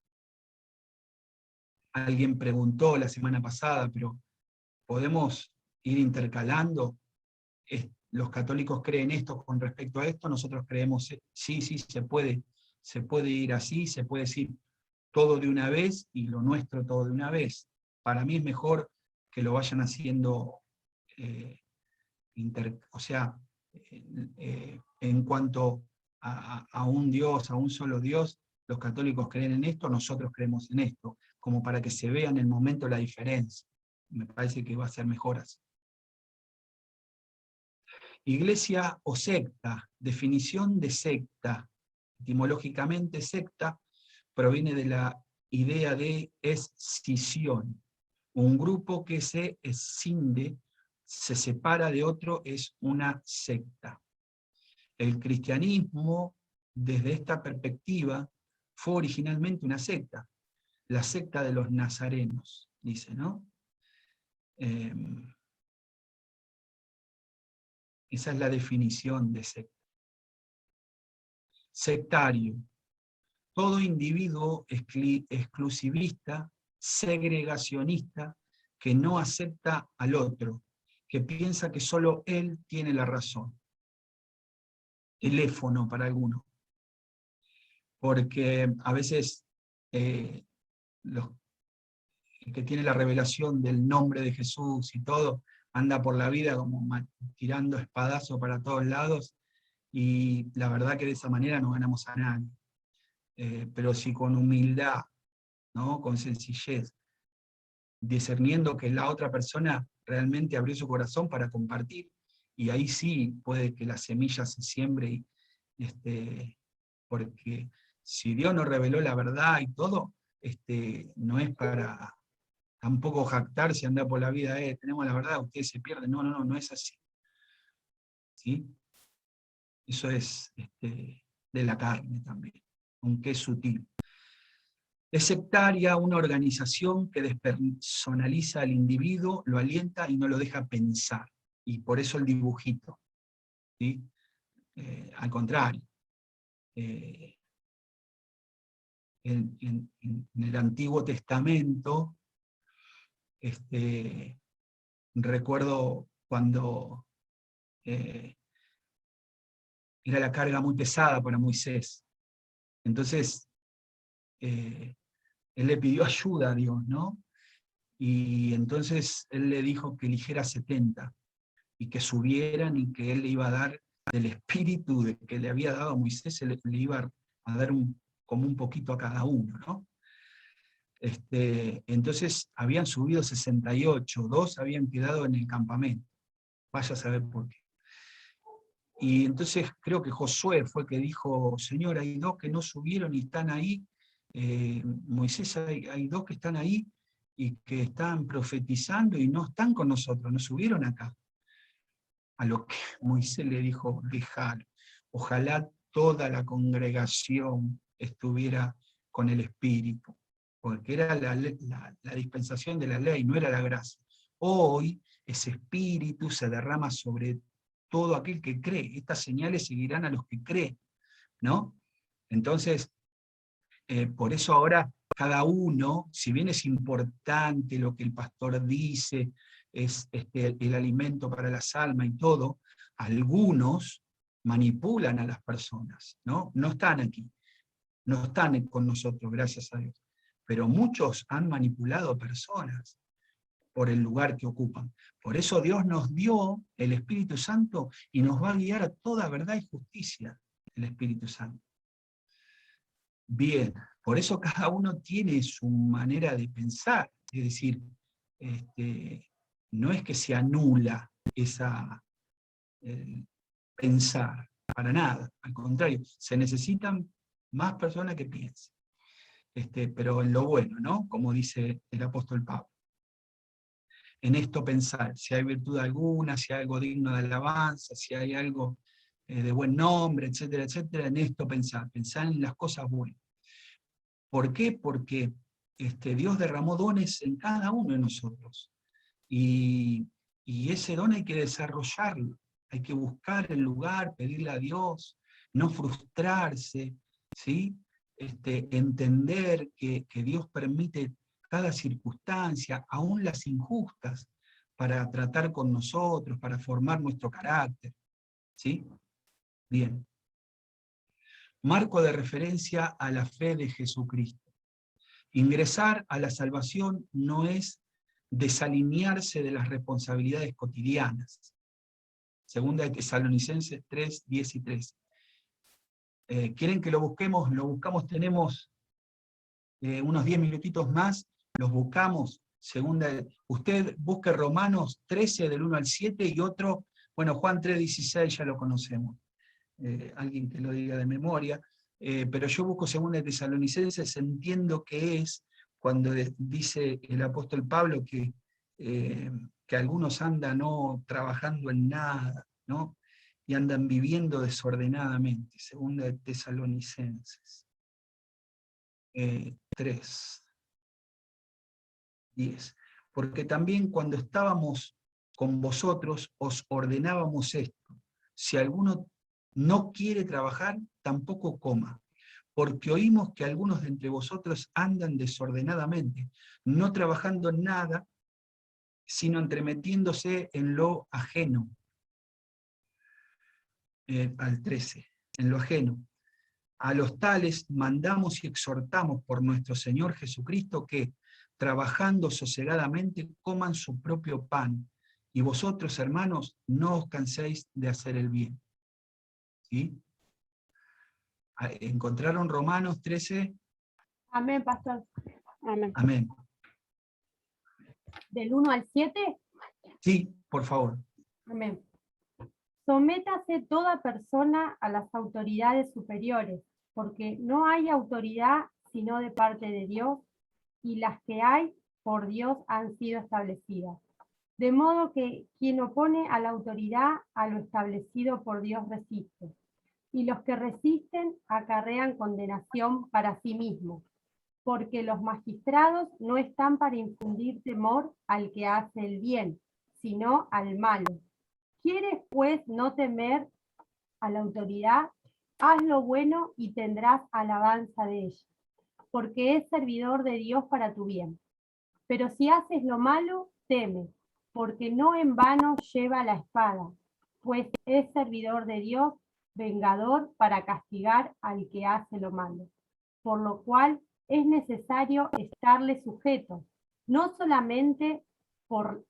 Alguien preguntó la semana pasada, pero ¿podemos ir intercalando? Los católicos creen esto con respecto a esto, nosotros creemos, sí, se puede ir así, se puede decir todo de una vez y lo nuestro todo de una vez. Para mí es mejor que lo vayan haciendo, en cuanto a un Dios, a un solo Dios, los católicos creen en esto, nosotros creemos en esto, como para que se vea en el momento la diferencia. Me parece que va a ser mejor así. Iglesia o secta, definición de secta. Etimológicamente, secta proviene de la idea de escisión. Un grupo que se escinde, se separa de otro, es una secta. El cristianismo, desde esta perspectiva, fue originalmente una secta. La secta de los nazarenos, dice, ¿no? Esa es la definición de secta. Sectario. Todo individuo exclusivista, segregacionista, que no acepta al otro, que piensa que solo él tiene la razón. Teléfono para algunos. Porque a veces los que tienen la revelación del nombre de Jesús y todo, anda por la vida como tirando espadazo para todos lados, y la verdad que de esa manera no ganamos a nadie. Pero si con humildad, ¿no? Con sencillez, discerniendo que la otra persona realmente abrió su corazón para compartir, y ahí sí puede que la semilla se siembre, porque si Dios nos reveló la verdad y todo, no es para tampoco jactarse, andar por la vida, tenemos la verdad, ustedes se pierden, no es así. ¿Sí? Eso es de la carne también, aunque es sutil. Es sectaria una organización que despersonaliza al individuo, lo alienta y no lo deja pensar. Y por eso el dibujito. ¿Sí? Al contrario. En el Antiguo Testamento, recuerdo cuando era la carga muy pesada para Moisés. Entonces, él le pidió ayuda a Dios, ¿no? Y entonces él le dijo que eligiera 70 y que subieran y que él le iba a dar del espíritu que le había dado a Moisés, le iba a dar como un poquito a cada uno, ¿no? Entonces habían subido 68, 2 habían quedado en el campamento. Vaya a saber por qué. Y entonces creo que Josué fue el que dijo, Señor, hay 2 que no subieron y están ahí. Moisés, hay 2 que están ahí y que están profetizando y no están con nosotros, no subieron acá. A lo que Moisés le dijo, dejalo. Ojalá toda la congregación estuviera con el Espíritu, porque era la dispensación de la ley, no era la gracia. Hoy ese Espíritu se derrama sobre todo aquel que cree. Estas señales seguirán a los que creen, ¿no? Entonces, por eso ahora cada uno, si bien es importante lo que el pastor dice, es el alimento para las almas y todo, algunos manipulan a las personas, ¿no? No están aquí, no están con nosotros, gracias a Dios. Pero muchos han manipulado personas por el lugar que ocupan. Por eso Dios nos dio el Espíritu Santo y nos va a guiar a toda verdad y justicia, el Espíritu Santo. Bien, por eso cada uno tiene su manera de pensar, es decir, no es que se anula esa pensar, para nada, al contrario, se necesitan más personas que piensen, pero en lo bueno, ¿no? Como dice el apóstol Pablo. En esto pensar, si hay virtud alguna, si hay algo digno de alabanza, si hay algo de buen nombre, etcétera, etcétera, en esto pensar en las cosas buenas. ¿Por qué? Porque Dios derramó dones en cada uno de nosotros. Y ese don hay que desarrollarlo, hay que buscar el lugar, pedirle a Dios, no frustrarse, ¿sí? Entender que Dios permite cada circunstancia, aún las injustas, para tratar con nosotros, para formar nuestro carácter. ¿Sí? Bien. Marco de referencia a la fe de Jesucristo. Ingresar a la salvación no es desalinearse de las responsabilidades cotidianas. Segunda de Tesalonicenses 3, 10 y 13. ¿Quieren que lo busquemos? Lo buscamos, tenemos unos 10 minutitos más, los buscamos. Usted busque Romanos 13 del 1 al 7 y otro, bueno, Juan 3, 16 ya lo conocemos. Alguien que lo diga de memoria. Pero yo busco segunda de Tesalonicenses, entiendo que es cuando dice el apóstol Pablo que algunos andan no trabajando en nada, ¿no? Y andan viviendo desordenadamente, segunda de Tesalonicenses 3, 10. Porque también cuando estábamos con vosotros os ordenábamos esto: si alguno no quiere trabajar, tampoco coma, porque oímos que algunos de entre vosotros andan desordenadamente, no trabajando en nada, sino entremetiéndose en lo ajeno. Al 13, en lo ajeno. A los tales mandamos y exhortamos por nuestro Señor Jesucristo que, trabajando sosegadamente, coman su propio pan, y vosotros, hermanos, no os canséis de hacer el bien. ¿Sí? ¿Encontraron Romanos 13? Amén, pastor. Amén. Amén. ¿Del 1 al 7? Sí, por favor. Amén. Sométase toda persona a las autoridades superiores, porque no hay autoridad sino de parte de Dios, y las que hay por Dios han sido establecidas. De modo que quien opone a la autoridad, a lo establecido por Dios resiste. Y los que resisten acarrean condenación para sí mismos, porque los magistrados no están para infundir temor al que hace el bien, sino al malo. ¿Quieres, pues, no temer a la autoridad? Haz lo bueno y tendrás alabanza de ella, porque es servidor de Dios para tu bien. Pero si haces lo malo, teme, porque no en vano lleva la espada, pues es servidor de Dios, vengador para castigar al que hace lo malo. Por lo cual es necesario estarle sujetos, no solamente por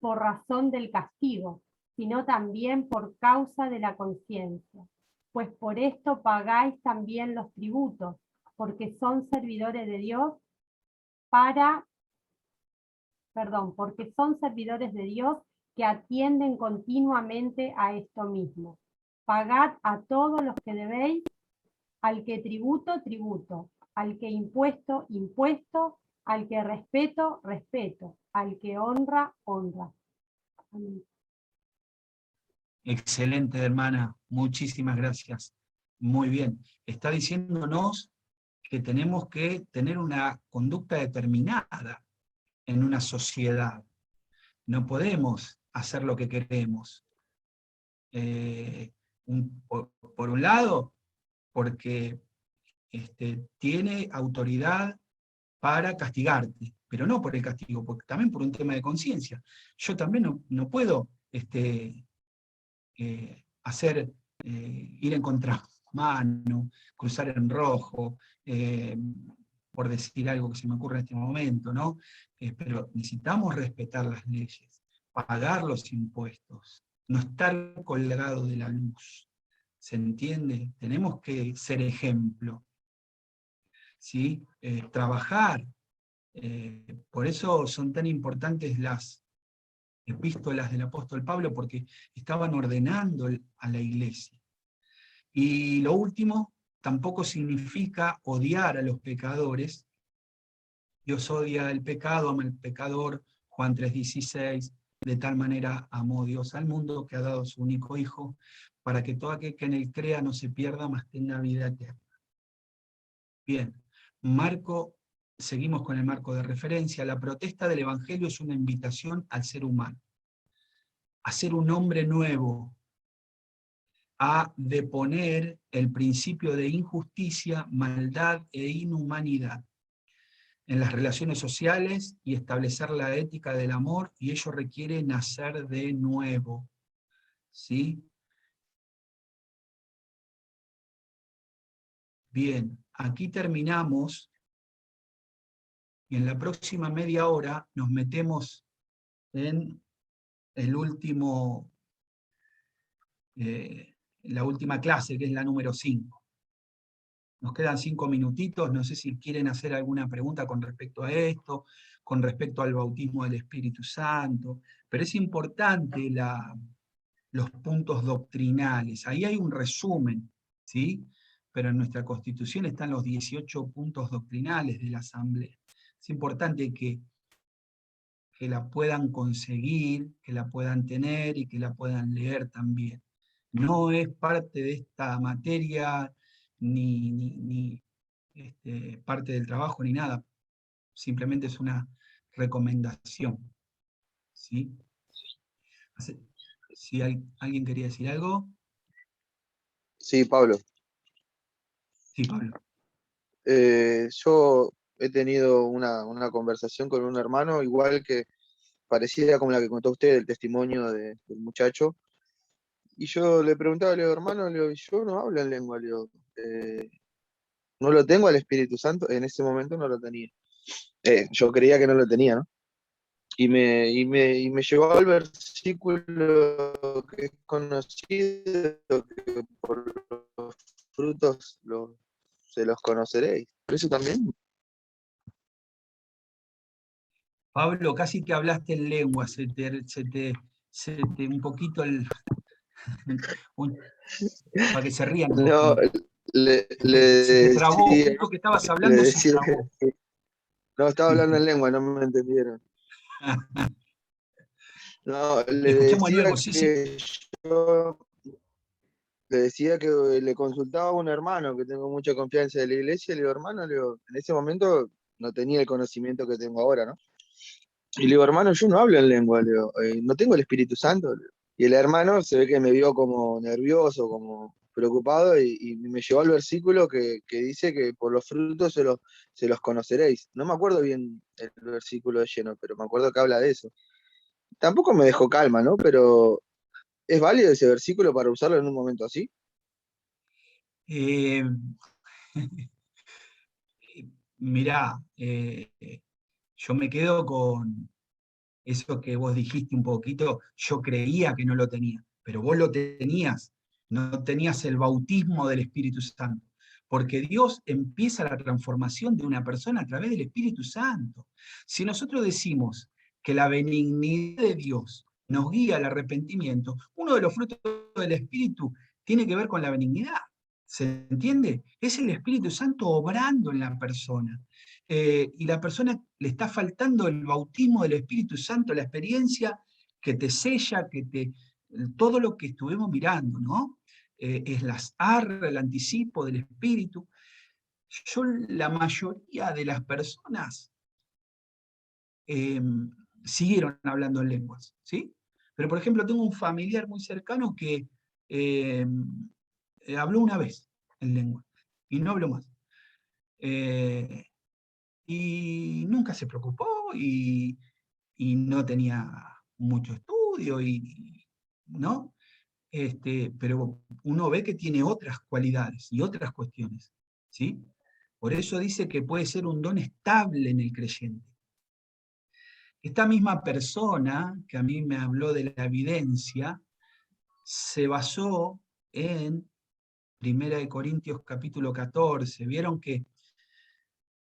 razón del castigo, sino también por causa de la conciencia. Pues por esto pagáis también los tributos, porque son servidores de Dios porque son servidores de Dios que atienden continuamente a esto mismo. Pagad a todos los que debéis, al que tributo, tributo, al que impuesto, impuesto, al que respeto, respeto, al que honra, honra. Amén. Excelente, hermana. Muchísimas gracias. Muy bien. Está diciéndonos que tenemos que tener una conducta determinada en una sociedad. No podemos hacer lo que queremos. Por un lado, porque tiene autoridad para castigarte, pero no por el castigo, porque también por un tema de conciencia. Yo también no puedo ir en contramano, cruzar en rojo, por decir algo que se me ocurre en este momento, ¿no? Pero necesitamos respetar las leyes, pagar los impuestos, no estar colgado de la luz. ¿Se entiende? Tenemos que ser ejemplo, ¿sí? Trabajar. Por eso son tan importantes las epístolas del apóstol Pablo, porque estaban ordenando a la iglesia. Y lo último, tampoco significa odiar a los pecadores. Dios odia el pecado, ama al pecador, Juan 3:16, de tal manera amó Dios al mundo que ha dado su único Hijo, para que todo aquel que en él crea no se pierda, mas tenga vida eterna. Bien, seguimos con el marco de referencia. La protesta del Evangelio es una invitación al ser humano, a ser un hombre nuevo, a deponer el principio de injusticia, maldad e inhumanidad en las relaciones sociales y establecer la ética del amor, y ello requiere nacer de nuevo. ¿Sí? Bien, aquí terminamos, y en la próxima media hora nos metemos en la última clase, que es la número 5. Nos quedan 5 minutitos, no sé si quieren hacer alguna pregunta con respecto a esto, con respecto al bautismo del Espíritu Santo, pero es importante los puntos doctrinales. Ahí hay un resumen, ¿sí? Pero en nuestra Constitución están los 18 puntos doctrinales de la Asamblea. Es importante que la puedan conseguir, que la puedan tener y que la puedan leer también. No es parte de esta materia, ni parte del trabajo, ni nada. Simplemente es una recomendación. ¿Sí? Si alguien quería decir algo. Sí, Pablo. Sí, Pablo. Yo he tenido una conversación con un hermano, igual que parecida como la que contó usted, el testimonio del muchacho. Y yo le preguntaba, le digo, hermano, le digo, yo no hablo en lengua, le digo, no lo tengo al Espíritu Santo, en ese momento no lo tenía. Yo creía que no lo tenía, ¿no? Y me llevó al versículo que es conocido, que por los frutos se los conoceréis. ¿Por eso también? Pablo, casi que hablaste en lengua, un poquito para que se rían un No, poquito. le Se te trabó, decía, justo que estabas le hablando, se decía, trabó. no, estaba hablando en lengua, no me entendieron. No, Escuchamos de nuevo, sí, sí. yo le decía que le consultaba a un hermano que tengo mucha confianza de la iglesia, le digo, hermano, le digo, en ese momento no tenía el conocimiento que tengo ahora, ¿no? Y le digo, hermano, yo no hablo en lengua, le digo, no tengo el Espíritu Santo. Le digo. Y el hermano se ve que me vio como nervioso, como preocupado, y me llevó al versículo que dice que por los frutos se los conoceréis. No me acuerdo bien el versículo de lleno, pero me acuerdo que habla de eso. Tampoco me dejó calma, ¿no? Pero ¿es válido ese versículo para usarlo en un momento así? Eh, Mirá, yo me quedo con eso que vos dijiste un poquito. Yo creía que no lo tenía, pero vos lo tenías. No tenías el bautismo del Espíritu Santo, porque Dios empieza la transformación de una persona a través del Espíritu Santo. Si nosotros decimos que la benignidad de Dios nos guía al arrepentimiento, uno de los frutos del Espíritu tiene que ver con la benignidad. ¿Se entiende? Es el Espíritu Santo obrando en la persona. Y la persona le está faltando el bautismo del Espíritu Santo, la experiencia que te sella, todo lo que estuvimos mirando, ¿no? Es las arras, el anticipo del Espíritu. La mayoría de las personas siguieron hablando en lenguas, ¿sí? Pero, por ejemplo, tengo un familiar muy cercano que habló una vez en lengua. y no habló más. Y nunca se preocupó y no tenía mucho estudio, ¿no? Pero uno ve que tiene otras cualidades y otras cuestiones, ¿sí? Por eso dice que puede ser un don estable en el creyente. Esta misma persona que a mí me habló de la evidencia, se basó en 1 Corintios capítulo 14. Vieron que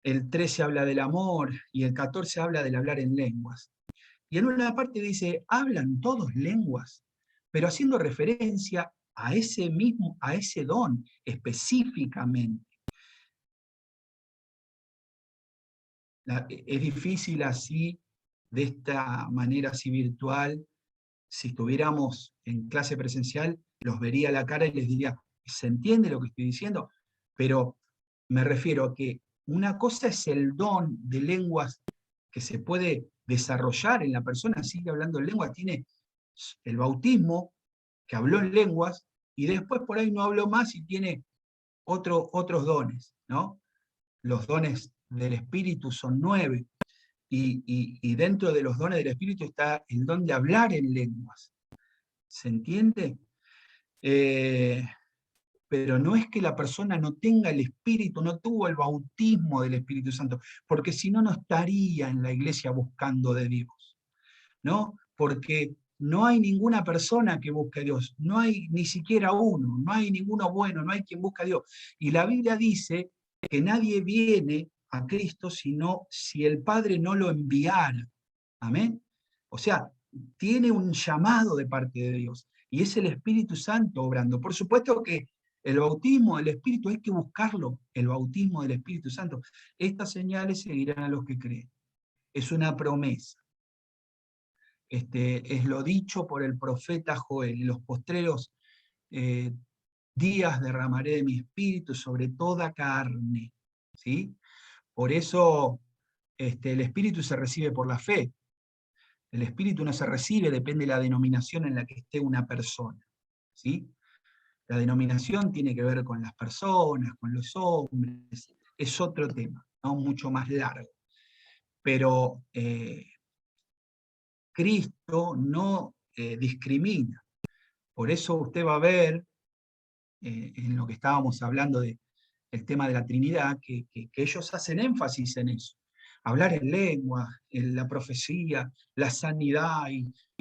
el 13 habla del amor y el 14 habla del hablar en lenguas. Y en una parte dice, hablan todos lenguas, pero haciendo referencia a ese mismo, a ese don específicamente. Es difícil así, de esta manera así virtual. Si estuviéramos en clase presencial, los vería a la cara y les diría, ¿se entiende lo que estoy diciendo? Pero me refiero a que una cosa es el don de lenguas que se puede desarrollar en la persona, sigue hablando en lengua, tiene el bautismo, que habló en lenguas, y después por ahí no habló más y tiene otros dones, ¿no? Los dones del Espíritu son 9, y dentro de los dones del Espíritu está el don de hablar en lenguas. ¿Se entiende? Pero no es que la persona no tenga el Espíritu, no tuvo el bautismo del Espíritu Santo, porque si no, no estaría en la iglesia buscando de Dios, ¿no? Porque no hay ninguna persona que busque a Dios, no hay ni siquiera uno, no hay ninguno bueno, no hay quien busque a Dios. Y la Biblia dice que nadie viene a Cristo sino si el Padre no lo enviara. Amén. O sea, tiene un llamado de parte de Dios y es el Espíritu Santo obrando. Por supuesto que el bautismo del Espíritu hay que buscarlo, el bautismo del Espíritu Santo. Estas señales seguirán a los que creen. Es una promesa. Es lo dicho por el profeta Joel. En los postreros días derramaré de mi espíritu sobre toda carne. ¿Sí? Por eso el espíritu se recibe por la fe. El espíritu no se recibe, depende de la denominación en la que esté una persona. ¿Sí? La denominación tiene que ver con las personas, con los hombres, es otro tema, ¿no? Mucho más largo. Pero Cristo no discrimina. Por eso usted va a ver, en lo que estábamos hablando del tema de la Trinidad, que ellos hacen énfasis en eso. Hablar en lengua, en la profecía, la sanidad,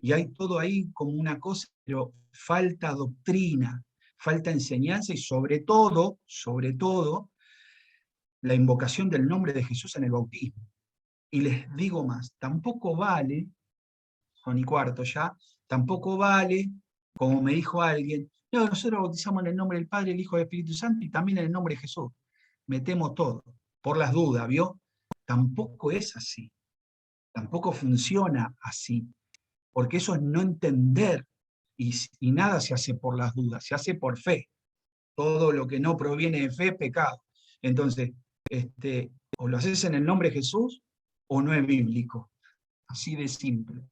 y hay todo ahí como una cosa, pero falta doctrina, falta enseñanza y sobre todo, la invocación del nombre de Jesús en el bautismo. Y les digo más, tampoco vale, son y cuarto ya, tampoco vale, como me dijo alguien, no, nosotros bautizamos en el nombre del Padre, el Hijo y el Espíritu Santo y también en el nombre de Jesús. Metemos todo, por las dudas, ¿vio? Tampoco es así, tampoco funciona así, porque eso es no entender, y nada se hace por las dudas, se hace por fe. Todo lo que no proviene de fe es pecado. Entonces, o lo haces en el nombre de Jesús, o no es bíblico. Así de simple.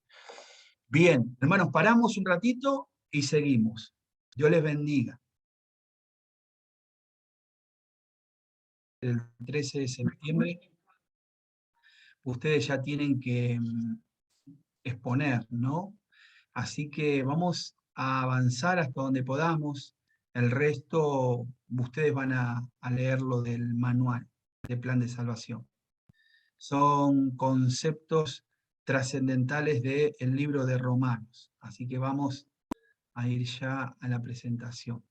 Bien, hermanos, paramos un ratito y seguimos. Dios les bendiga. El 13 de septiembre, ustedes ya tienen que exponer, ¿no? Así que vamos a avanzar hasta donde podamos. El resto, ustedes van a leer lo del manual de plan de salvación. Son conceptos trascendentales del libro de Romanos. Así que vamos a ir ya a la presentación.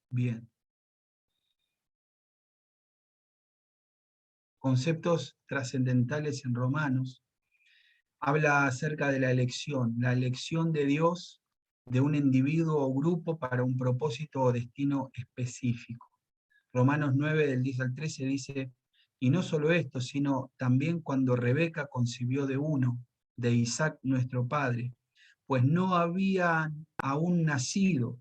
Bien. Conceptos trascendentales en Romanos. Habla acerca de la elección de Dios de un individuo o grupo para un propósito o destino específico. Romanos 9, del 10 al 13 dice, y no solo esto, sino también cuando Rebeca concibió de uno, de Isaac nuestro padre, pues no habían aún nacido,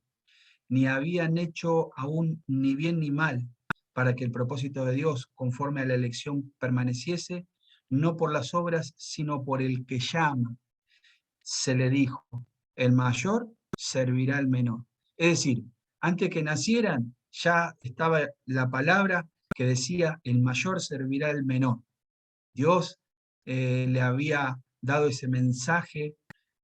ni habían hecho aún ni bien ni mal, para que el propósito de Dios conforme a la elección permaneciese, no por las obras, sino por el que llama. Se le dijo, el mayor servirá al menor. Es decir, antes que nacieran, ya estaba la palabra que decía, el mayor servirá al menor. Dios le había dado ese mensaje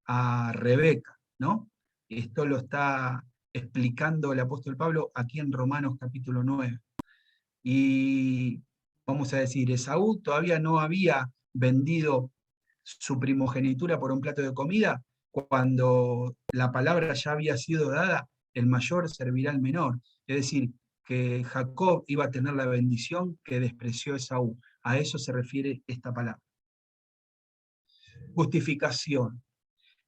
a Rebeca, ¿no? Esto lo está explicando el apóstol Pablo aquí en Romanos capítulo 9. Y vamos a decir, Esaú todavía no había vendido su primogenitura por un plato de comida, cuando la palabra ya había sido dada, el mayor servirá al menor. Es decir, que Jacob iba a tener la bendición que despreció Esaú. A eso se refiere esta palabra. Justificación.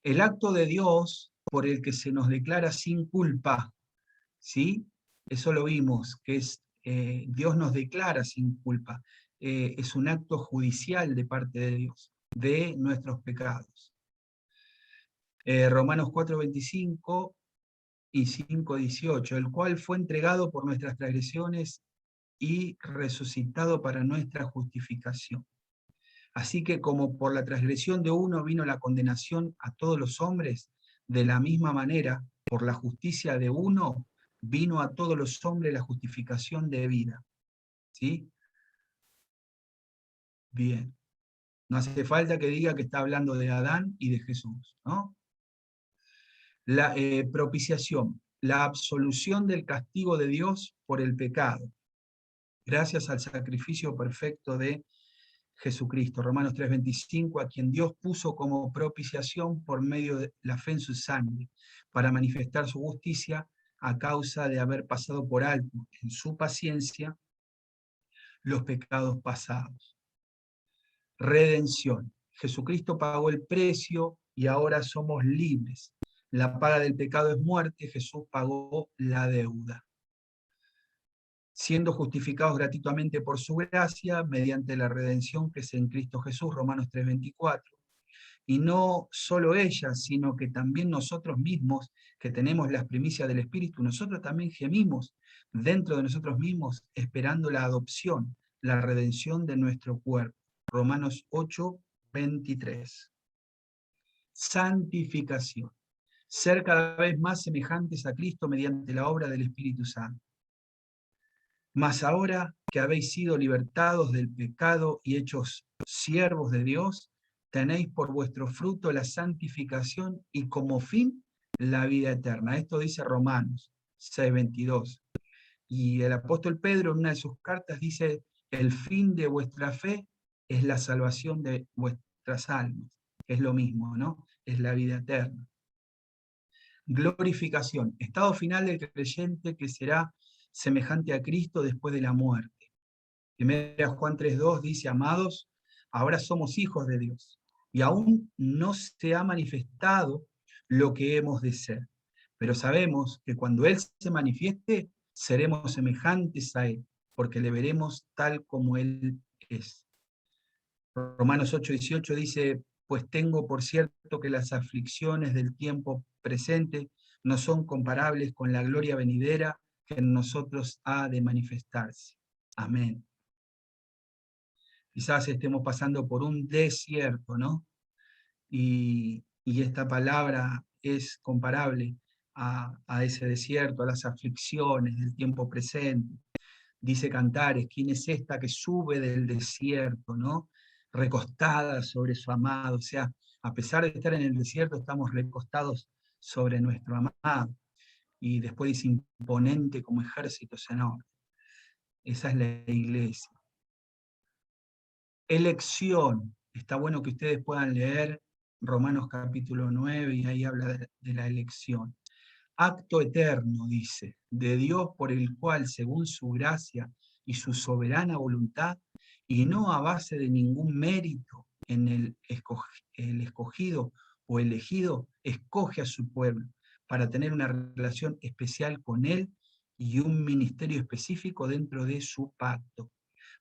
El acto de Dios por el que se nos declara sin culpa, ¿sí? Eso lo vimos, que es Dios nos declara sin culpa. Es un acto judicial de parte de Dios, de nuestros pecados. Romanos 4:25 y 5:18, el cual fue entregado por nuestras transgresiones y resucitado para nuestra justificación. Así que como por la transgresión de uno vino la condenación a todos los hombres, de la misma manera, por la justicia de uno, vino a todos los hombres la justificación de vida. ¿Sí? Bien. No hace falta que diga que está hablando de Adán y de Jesús, ¿no? La propiciación, la absolución del castigo de Dios por el pecado, gracias al sacrificio perfecto de Jesucristo. Romanos 3:25, a quien Dios puso como propiciación por medio de la fe en su sangre, para manifestar su justicia a causa de haber pasado por alto en su paciencia los pecados pasados. Redención. Jesucristo pagó el precio y ahora somos libres. La paga del pecado es muerte, Jesús pagó la deuda. Siendo justificados gratuitamente por su gracia, mediante la redención que es en Cristo Jesús, Romanos 3:24. Y no solo ella, sino que también nosotros mismos, que tenemos las primicias del Espíritu, nosotros también gemimos dentro de nosotros mismos, esperando la adopción, la redención de nuestro cuerpo. Romanos 8:23. Santificación. Ser cada vez más semejantes a Cristo mediante la obra del Espíritu Santo. Mas ahora que habéis sido libertados del pecado y hechos siervos de Dios, tenéis por vuestro fruto la santificación y como fin la vida eterna. Esto dice Romanos 6:22. Y el apóstol Pedro en una de sus cartas dice, el fin de vuestra fe es la salvación de vuestras almas. Es lo mismo, ¿no? Es la vida eterna. Glorificación, estado final del creyente que será semejante a Cristo después de la muerte. 1 Juan 3:2 dice, amados, ahora somos hijos de Dios, y aún no se ha manifestado lo que hemos de ser, pero sabemos que cuando Él se manifieste, seremos semejantes a Él, porque le veremos tal como Él es. Romanos 8:18 dice, pues tengo por cierto que las aflicciones del tiempo presente no son comparables con la gloria venidera que en nosotros ha de manifestarse. Amén. Quizás estemos pasando por un desierto, ¿no? Y esta palabra es comparable a ese desierto, a las aflicciones del tiempo presente. Dice Cantares, ¿quién es esta que sube del desierto, ¿no? Recostada sobre su amado? O sea, a pesar de estar en el desierto, estamos recostados sobre nuestro amado. Y después dice imponente como ejércitos enormes. Esa es la iglesia. Elección. Está bueno que ustedes puedan leer Romanos capítulo 9 y ahí habla de la elección. Acto eterno, dice, de Dios por el cual, según su gracia y su soberana voluntad, y no a base de ningún mérito en el escogido o elegido, escoge a su pueblo para tener una relación especial con él y un ministerio específico dentro de su pacto.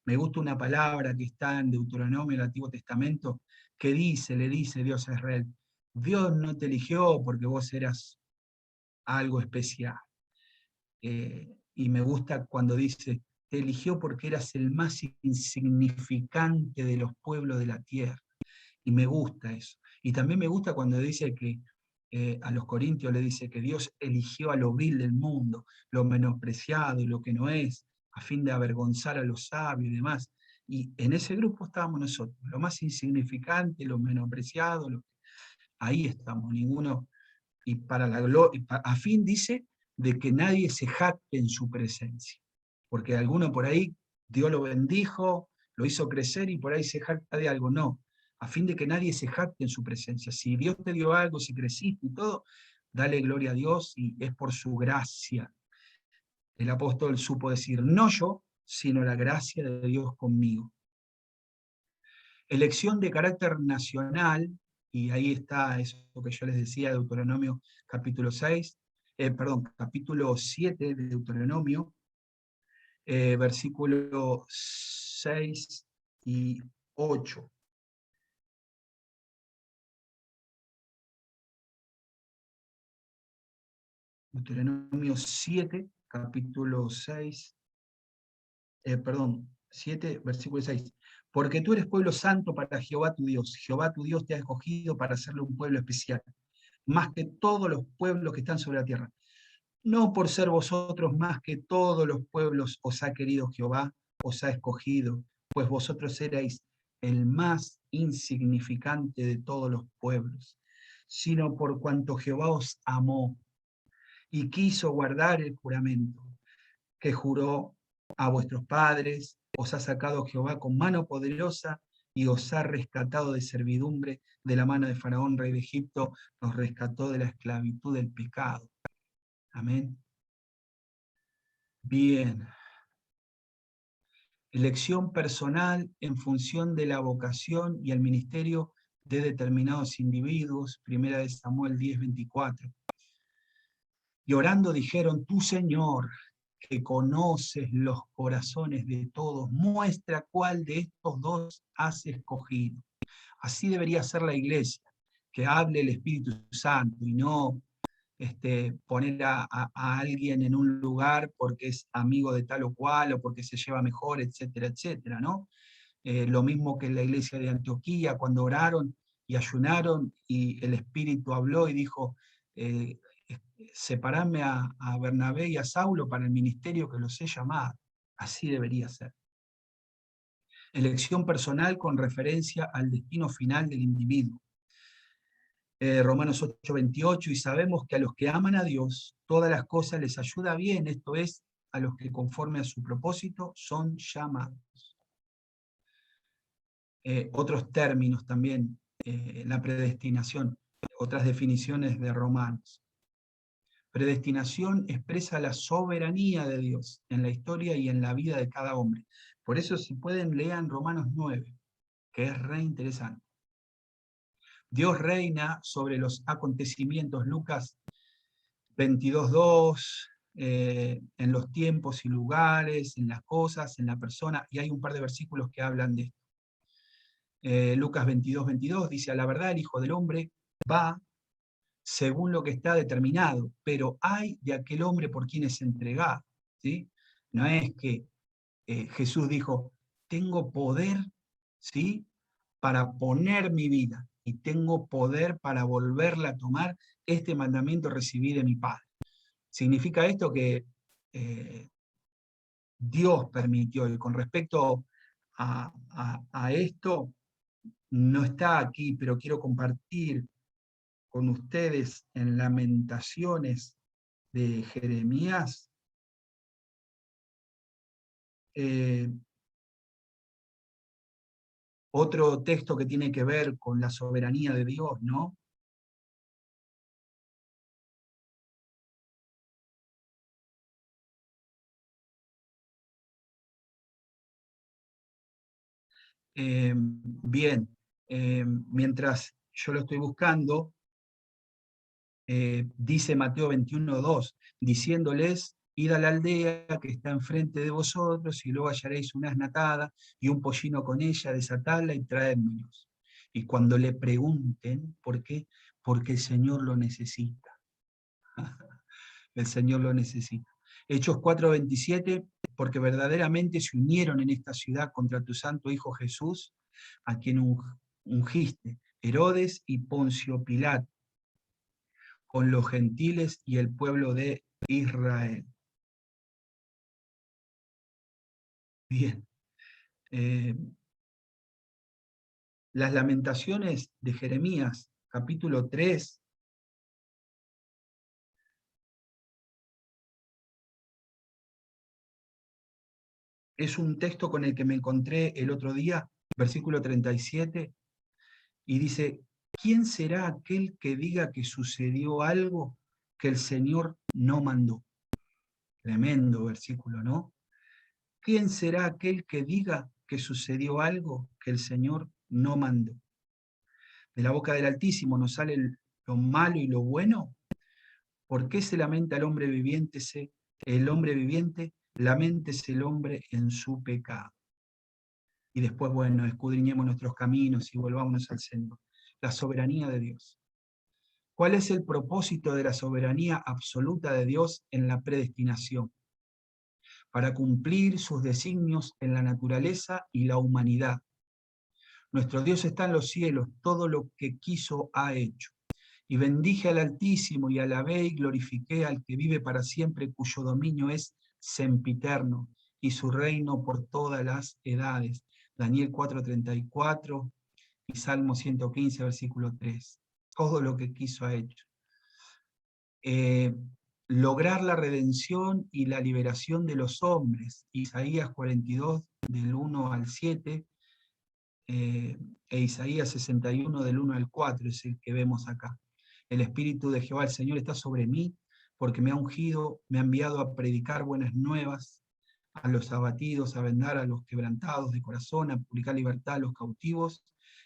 Me gusta una palabra que está en Deuteronomio, el Antiguo Testamento, que le dice Dios a Israel, Dios no te eligió porque vos eras algo especial. Y me gusta cuando dice, te eligió porque eras el más insignificante de los pueblos de la tierra. Y me gusta eso. Y también me gusta cuando dice que a los corintios le dice que Dios eligió a lo vil del mundo, lo menospreciado y lo que no es, a fin de avergonzar a los sabios y demás. Y en ese grupo estábamos nosotros, lo más insignificante, lo menospreciado, ahí estamos, ninguno, y para la gloria, a fin dice de que nadie se jacte en su presencia, porque alguno por ahí, Dios lo bendijo, lo hizo crecer y por ahí se jacta de algo, no, a fin de que nadie se jacte en su presencia. Si Dios te dio algo, si creciste y todo, dale gloria a Dios y es por su gracia. El apóstol supo decir, no yo, sino la gracia de Dios conmigo. Elección de carácter nacional, y ahí está eso que yo les decía de Deuteronomio capítulo 6, capítulo 7 de Deuteronomio, versículo 6 y 8. Deuteronomio 7, capítulo 6, 7, versículo 6. Porque tú eres pueblo santo para Jehová tu Dios. Jehová tu Dios te ha escogido para hacerle un pueblo especial, más que todos los pueblos que están sobre la tierra. No por ser vosotros más que todos los pueblos os ha querido Jehová, os ha escogido, pues vosotros erais el más insignificante de todos los pueblos, sino por cuanto Jehová os amó y quiso guardar el juramento que juró a vuestros padres, os ha sacado Jehová con mano poderosa y os ha rescatado de servidumbre de la mano de Faraón, rey de Egipto, os rescató de la esclavitud del pecado. Amén. Bien. Elección personal en función de la vocación y el ministerio de determinados individuos, 1 Samuel 10:24. Y orando dijeron, tú Señor, que conoces los corazones de todos, muestra cuál de estos dos has escogido. Así debería ser la iglesia, que hable el Espíritu Santo y no poner a alguien en un lugar porque es amigo de tal o cual o porque se lleva mejor, etcétera, etcétera, ¿no? Lo mismo que en la iglesia de Antioquía, cuando oraron y ayunaron y el Espíritu habló y dijo, separarme a Bernabé y a Saulo para el ministerio que los he llamado. Así debería ser. Elección personal con referencia al destino final del individuo. Romanos 8:28, y sabemos que a los que aman a Dios, todas las cosas les ayuda bien, esto es, a los que conforme a su propósito son llamados. Otros términos también, la predestinación, otras definiciones de Romanos. Predestinación expresa la soberanía de Dios en la historia y en la vida de cada hombre. Por eso, si pueden, lean Romanos 9, que es re interesante. Dios reina sobre los acontecimientos, Lucas 22:2, en los tiempos y lugares, en las cosas, en la persona, y hay un par de versículos que hablan de esto. Lucas 22:22 dice, a la verdad el Hijo del Hombre va según lo que está determinado, pero hay de aquel hombre por quien es entregado. ¿Sí? No es que Jesús dijo, tengo poder, ¿sí?, para poner mi vida y tengo poder para volverla a tomar. Este mandamiento recibí de mi Padre. Significa esto que Dios permitió, y con respecto a esto, no está aquí, pero quiero compartir con ustedes en Lamentaciones de Jeremías, otro texto que tiene que ver con la soberanía de Dios, ¿no? Bien, mientras yo lo estoy buscando, dice Mateo 21:2, diciéndoles, id a la aldea que está enfrente de vosotros, y luego hallaréis una asna atada y un pollino con ella, desatadla y traédmelos. Y cuando le pregunten, ¿por qué? Porque el Señor lo necesita. El Señor lo necesita. Hechos 4:27 porque verdaderamente se unieron en esta ciudad contra tu santo Hijo Jesús, a quien ungiste, Herodes y Poncio Pilato, con los gentiles y el pueblo de Israel. Bien. Las lamentaciones de Jeremías, capítulo 3, es un texto con el que me encontré el otro día, versículo 37, y dice, ¿quién será aquel que diga que sucedió algo que el Señor no mandó? Tremendo versículo, ¿no? ¿Quién será aquel que diga que sucedió algo que el Señor no mandó? De la boca del Altísimo nos sale lo malo y lo bueno. ¿Por qué se lamenta el hombre viviente? El hombre viviente, laméntese el hombre en su pecado. Y después, bueno, escudriñemos nuestros caminos y volvámonos al Señor. La soberanía de Dios. ¿Cuál es el propósito de la soberanía absoluta de Dios en la predestinación? Para cumplir sus designios en la naturaleza y la humanidad. Nuestro Dios está en los cielos, todo lo que quiso ha hecho. Y bendije al Altísimo y alabé y glorifiqué al que vive para siempre, cuyo dominio es sempiterno y su reino por todas las edades. Daniel 4:34 y Salmo 115, versículo 3. Todo lo que quiso ha hecho. Lograr la redención y la liberación de los hombres. Isaías 42, del 1 al 7, e Isaías 61, del 1 al 4, es el que vemos acá. El Espíritu de Jehová, el Señor, está sobre mí, porque me ha ungido, me ha enviado a predicar buenas nuevas a los abatidos, a vendar a los quebrantados de corazón, a publicar libertad a los cautivos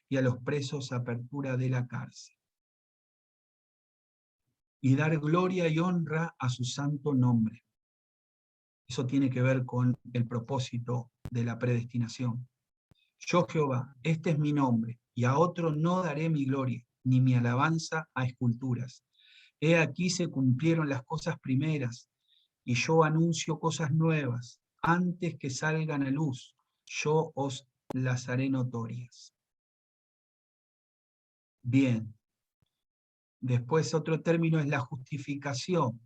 y a los presos apertura de la cárcel. Y dar gloria y honra a su santo nombre. Eso tiene que ver con el propósito de la predestinación. Yo, Jehová, este es mi nombre, y a otro no daré mi gloria, ni mi alabanza a esculturas. He aquí se cumplieron las cosas primeras, y yo anuncio cosas nuevas. Antes que salgan a luz, yo os las haré notorias. Bien. Después otro término es la justificación.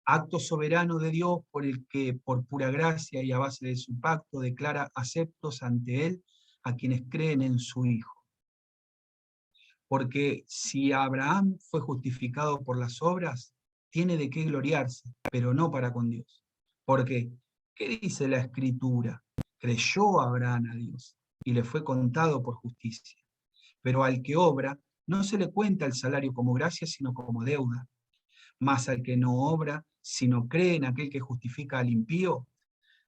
Acto soberano de Dios por el que, por pura gracia y a base de su pacto, declara aceptos ante Él a quienes creen en su Hijo. Porque si Abraham fue justificado por las obras, tiene de qué gloriarse, pero no para con Dios. Porque, ¿qué dice la Escritura? Creyó Abraham a Dios y le fue contado por justicia. Pero al que obra, no se le cuenta el salario como gracia, sino como deuda. Mas al que no obra, sino cree en aquel que justifica al impío,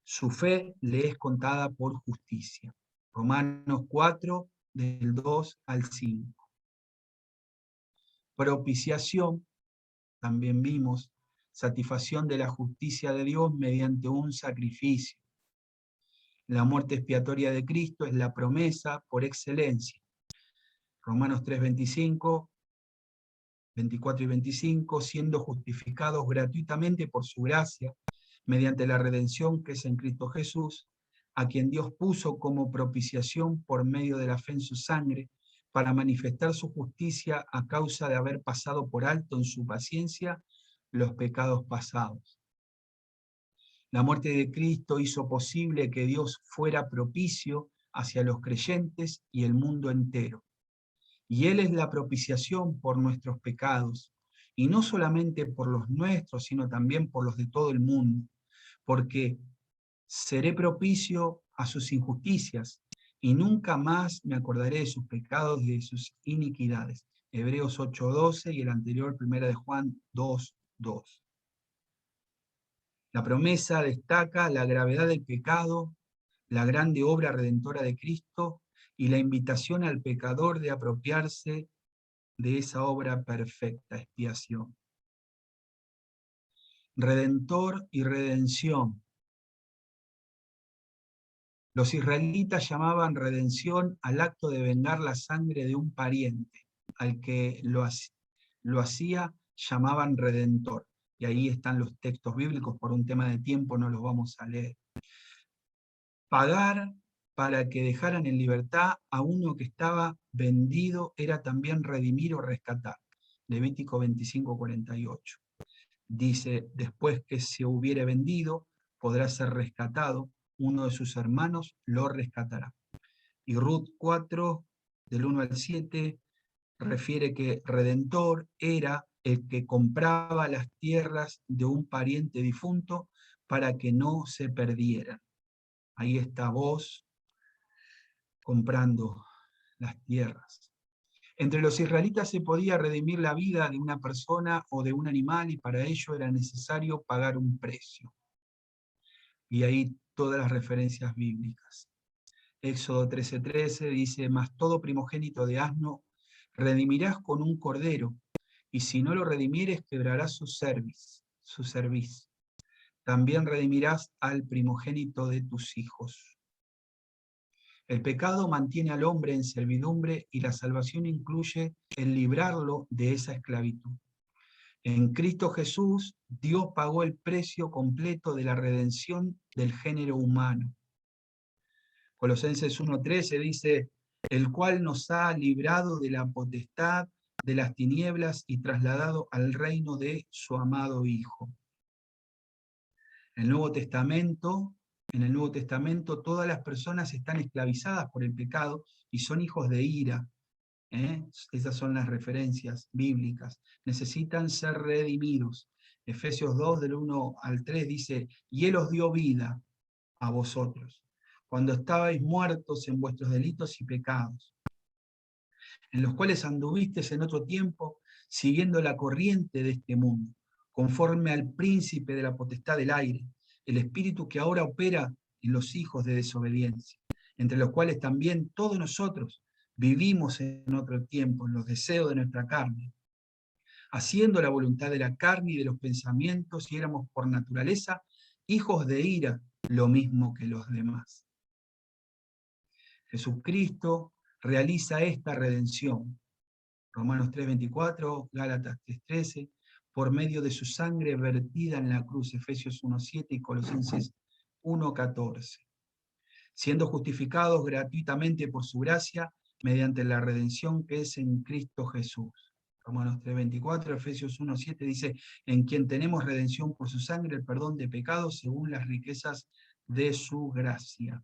su fe le es contada por justicia. Romanos 4, del 2 al 5. Propiciación, también vimos, satisfacción de la justicia de Dios mediante un sacrificio. La muerte expiatoria de Cristo es la promesa por excelencia. Romanos 3, 25, 24 y 25, siendo justificados gratuitamente por su gracia, mediante la redención que es en Cristo Jesús, a quien Dios puso como propiciación por medio de la fe en su sangre, para manifestar su justicia a causa de haber pasado por alto en su paciencia los pecados pasados. La muerte de Cristo hizo posible que Dios fuera propicio hacia los creyentes y el mundo entero. Y Él es la propiciación por nuestros pecados, y no solamente por los nuestros, sino también por los de todo el mundo, porque seré propicio a sus injusticias, y nunca más me acordaré de sus pecados y de sus iniquidades. Hebreos 8:12 y el anterior, 1 de Juan 2:2. La promesa destaca la gravedad del pecado, la grande obra redentora de Cristo y la invitación al pecador de apropiarse de esa obra perfecta, expiación. Redentor y redención. Los israelitas llamaban redención al acto de vengar la sangre de un pariente. Al que lo hacía llamaban redentor. y ahí están los textos bíblicos, por un tema de tiempo no los vamos a leer. Pagar para que dejaran en libertad a uno que estaba vendido era también redimir o rescatar. Levítico 25:48. Dice, después que se hubiere vendido, podrá ser rescatado, uno de sus hermanos lo rescatará. Y Ruth 4, del 1 al 7, refiere que redentor era el que compraba las tierras de un pariente difunto para que no se perdieran. Ahí está vos comprando las tierras. Entre los israelitas se podía redimir la vida de una persona o de un animal y para ello era necesario pagar un precio. Y ahí todas las referencias bíblicas. Éxodo 13:13 dice, mas todo primogénito de asno redimirás con un cordero, y si no lo redimieres quebrarás su cerviz. También redimirás al primogénito de tus hijos. El pecado mantiene al hombre en servidumbre y la salvación incluye el librarlo de esa esclavitud. En Cristo Jesús, Dios pagó el precio completo de la redención del género humano. Colosenses 1:13 dice, el cual nos ha librado de la potestad de las tinieblas y trasladado al reino de su amado Hijo. En el Nuevo Testamento, todas las personas están esclavizadas por el pecado y son hijos de ira. Esas son las referencias bíblicas. Necesitan ser redimidos. Efesios 2, del 1 al 3 dice, y Él os dio vida a vosotros, cuando estabais muertos en vuestros delitos y pecados, en los cuales anduvisteis en otro tiempo, siguiendo la corriente de este mundo, conforme al príncipe de la potestad del aire, el espíritu que ahora opera en los hijos de desobediencia, entre los cuales también todos nosotros vivimos en otro tiempo, en los deseos de nuestra carne, haciendo la voluntad de la carne y de los pensamientos, y éramos por naturaleza hijos de ira, lo mismo que los demás. Jesucristo realiza esta redención. Romanos 3:24, Gálatas 3:13, por medio de su sangre vertida en la cruz, Efesios 1:7 y Colosenses 1:14. Siendo justificados gratuitamente por su gracia, mediante la redención que es en Cristo Jesús. Romanos 3:24, Efesios 1:7 dice, en quien tenemos redención por su sangre, el perdón de pecados según las riquezas de su gracia.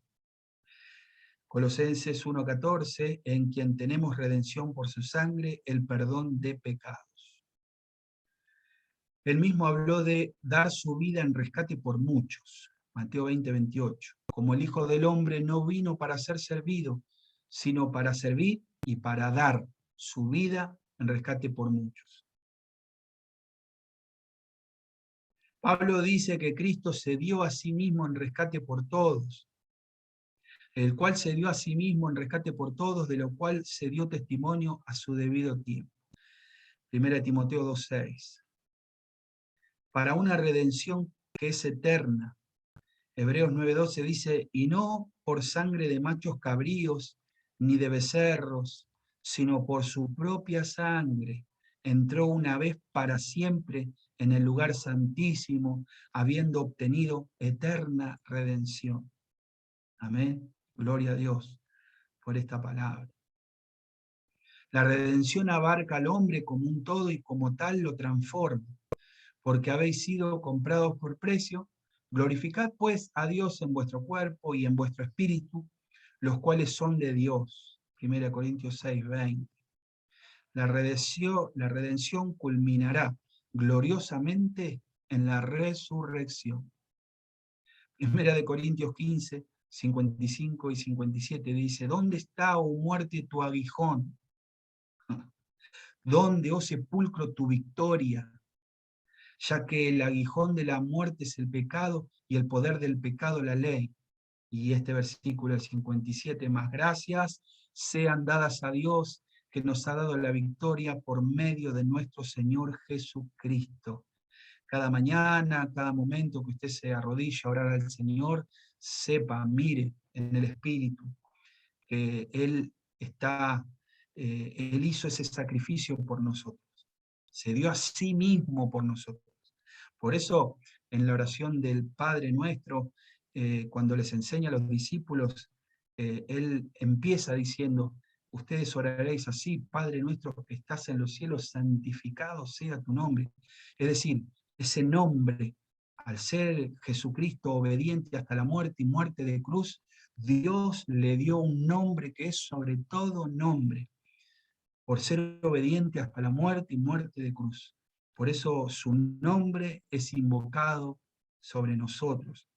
Colosenses 1:14, en quien tenemos redención por su sangre, el perdón de pecados. Él mismo habló de dar su vida en rescate por muchos. Mateo 20:28. Como el Hijo del Hombre no vino para ser servido, sino para servir y para dar su vida en rescate por muchos. Pablo dice que Cristo se dio a sí mismo en rescate por todos, el cual se dio a sí mismo en rescate por todos, de lo cual se dio testimonio a su debido tiempo. 1 Timoteo 2:6. Para una redención que es eterna. Hebreos 9:12 dice, y no por sangre de machos cabríos, ni de becerros, sino por su propia sangre, entró una vez para siempre en el lugar santísimo, habiendo obtenido eterna redención. Amén. Gloria a Dios por esta palabra. La redención abarca al hombre como un todo y como tal lo transforma, porque habéis sido comprados por precio. Glorificad pues a Dios en vuestro cuerpo y en vuestro espíritu, los cuales son de Dios. 1 Corintios 6:20. La redención culminará gloriosamente en la resurrección. 1 Corintios 15, 55 y 57 dice, ¿dónde está, oh muerte, tu aguijón? ¿Dónde, oh sepulcro, tu victoria? Ya que el aguijón de la muerte es el pecado y el poder del pecado la ley. Y este versículo 57, más gracias sean dadas a Dios que nos ha dado la victoria por medio de nuestro Señor Jesucristo. Cada mañana, cada momento que usted se arrodilla a orar al Señor, sepa, mire en el Espíritu que Él Él hizo ese sacrificio por nosotros. Se dio a sí mismo por nosotros. Por eso, en la oración del Padre Nuestro, cuando les enseña a los discípulos, Él empieza diciendo, ustedes oraréis así, Padre nuestro que estás en los cielos, santificado sea tu nombre. Es decir, ese nombre, al ser Jesucristo obediente hasta la muerte y muerte de cruz, Dios le dio un nombre que es sobre todo nombre, por ser obediente hasta la muerte y muerte de cruz. Por eso su nombre es invocado sobre nosotros.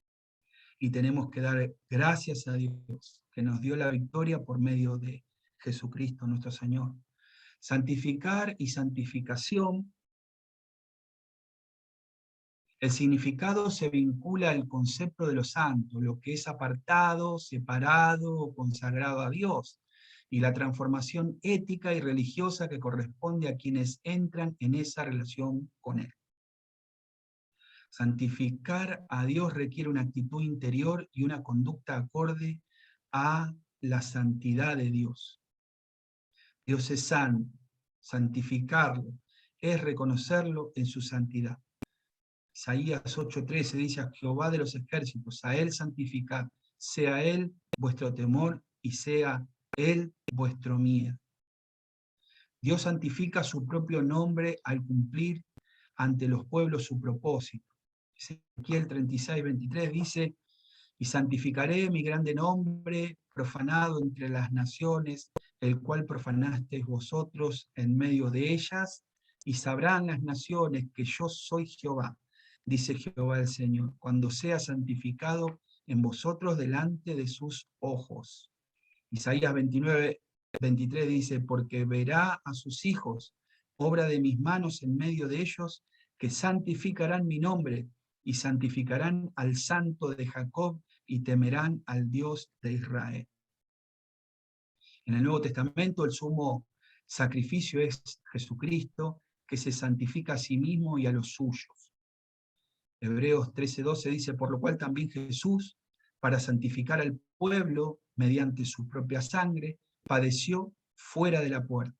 Y tenemos que dar gracias a Dios, que nos dio la victoria por medio de Jesucristo nuestro Señor. Santificar y santificación, el significado se vincula al concepto de lo santo, lo que es apartado, separado o consagrado a Dios, y la transformación ética y religiosa que corresponde a quienes entran en esa relación con Él. Santificar a Dios requiere una actitud interior y una conducta acorde a la santidad de Dios. Dios es santo, santificarlo es reconocerlo en su santidad. Isaías 8:13 dice a Jehová de los ejércitos, a Él santificad, sea Él vuestro temor y sea Él vuestro miedo. Dios santifica su propio nombre al cumplir ante los pueblos su propósito. Ezequiel 36:23 dice, y santificaré mi grande nombre, profanado entre las naciones, el cual profanasteis vosotros en medio de ellas, y sabrán las naciones que yo soy Jehová, dice Jehová el Señor, cuando sea santificado en vosotros delante de sus ojos. Isaías 29:23 dice, porque verá a sus hijos, obra de mis manos en medio de ellos, que santificarán mi nombre, y santificarán al Santo de Jacob, y temerán al Dios de Israel. En el Nuevo Testamento el sumo sacrificio es Jesucristo, que se santifica a sí mismo y a los suyos. Hebreos 13:12 dice, por lo cual también Jesús, para santificar al pueblo mediante su propia sangre, padeció fuera de la puerta.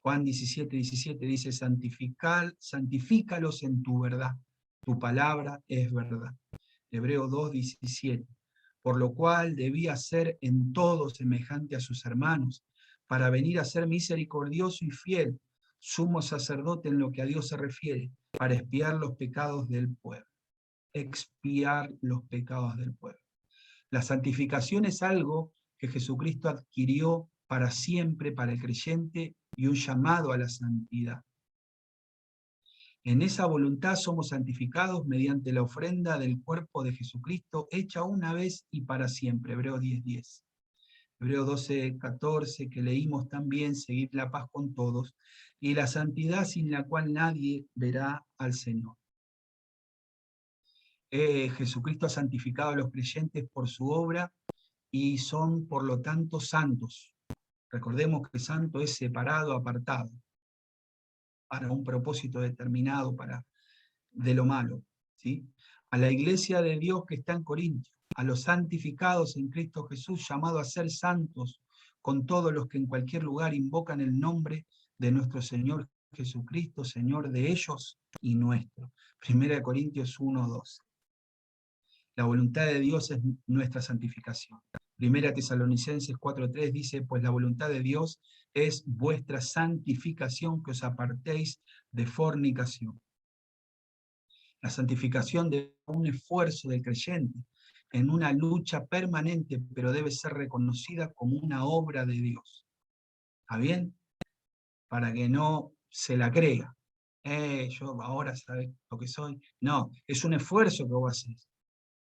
Juan 17:17 dice, santifícalos en tu verdad, tu palabra es verdad. Hebreos 2:17, por lo cual debía ser en todo semejante a sus hermanos, para venir a ser misericordioso y fiel, sumo sacerdote en lo que a Dios se refiere, para expiar los pecados del pueblo. Expiar los pecados del pueblo. La santificación es algo que Jesucristo adquirió para siempre para el creyente y un llamado a la santidad. En esa voluntad somos santificados mediante la ofrenda del cuerpo de Jesucristo, hecha una vez y para siempre. Hebreos 10:10. Hebreos 12:14, que leímos también, seguid la paz con todos, y la santidad sin la cual nadie verá al Señor. Jesucristo ha santificado a los creyentes por su obra y son, por lo tanto, santos. Recordemos que santo es separado, apartado, para un propósito determinado, de lo malo, ¿sí? A la iglesia de Dios que está en Corintios, a los santificados en Cristo Jesús, llamados a ser santos, con todos los que en cualquier lugar invocan el nombre de nuestro Señor Jesucristo, Señor de ellos y nuestro. 1 Corintios 1:12. La voluntad de Dios es nuestra santificación. 1 Tesalonicenses 4:3 dice, pues la voluntad de Dios es vuestra santificación, que os apartéis de fornicación. La santificación de un esfuerzo del creyente en una lucha permanente, pero debe ser reconocida como una obra de Dios. ¿Está bien? Para que no se la crea. Yo ahora sabes lo que soy. No, es un esfuerzo que vos haces,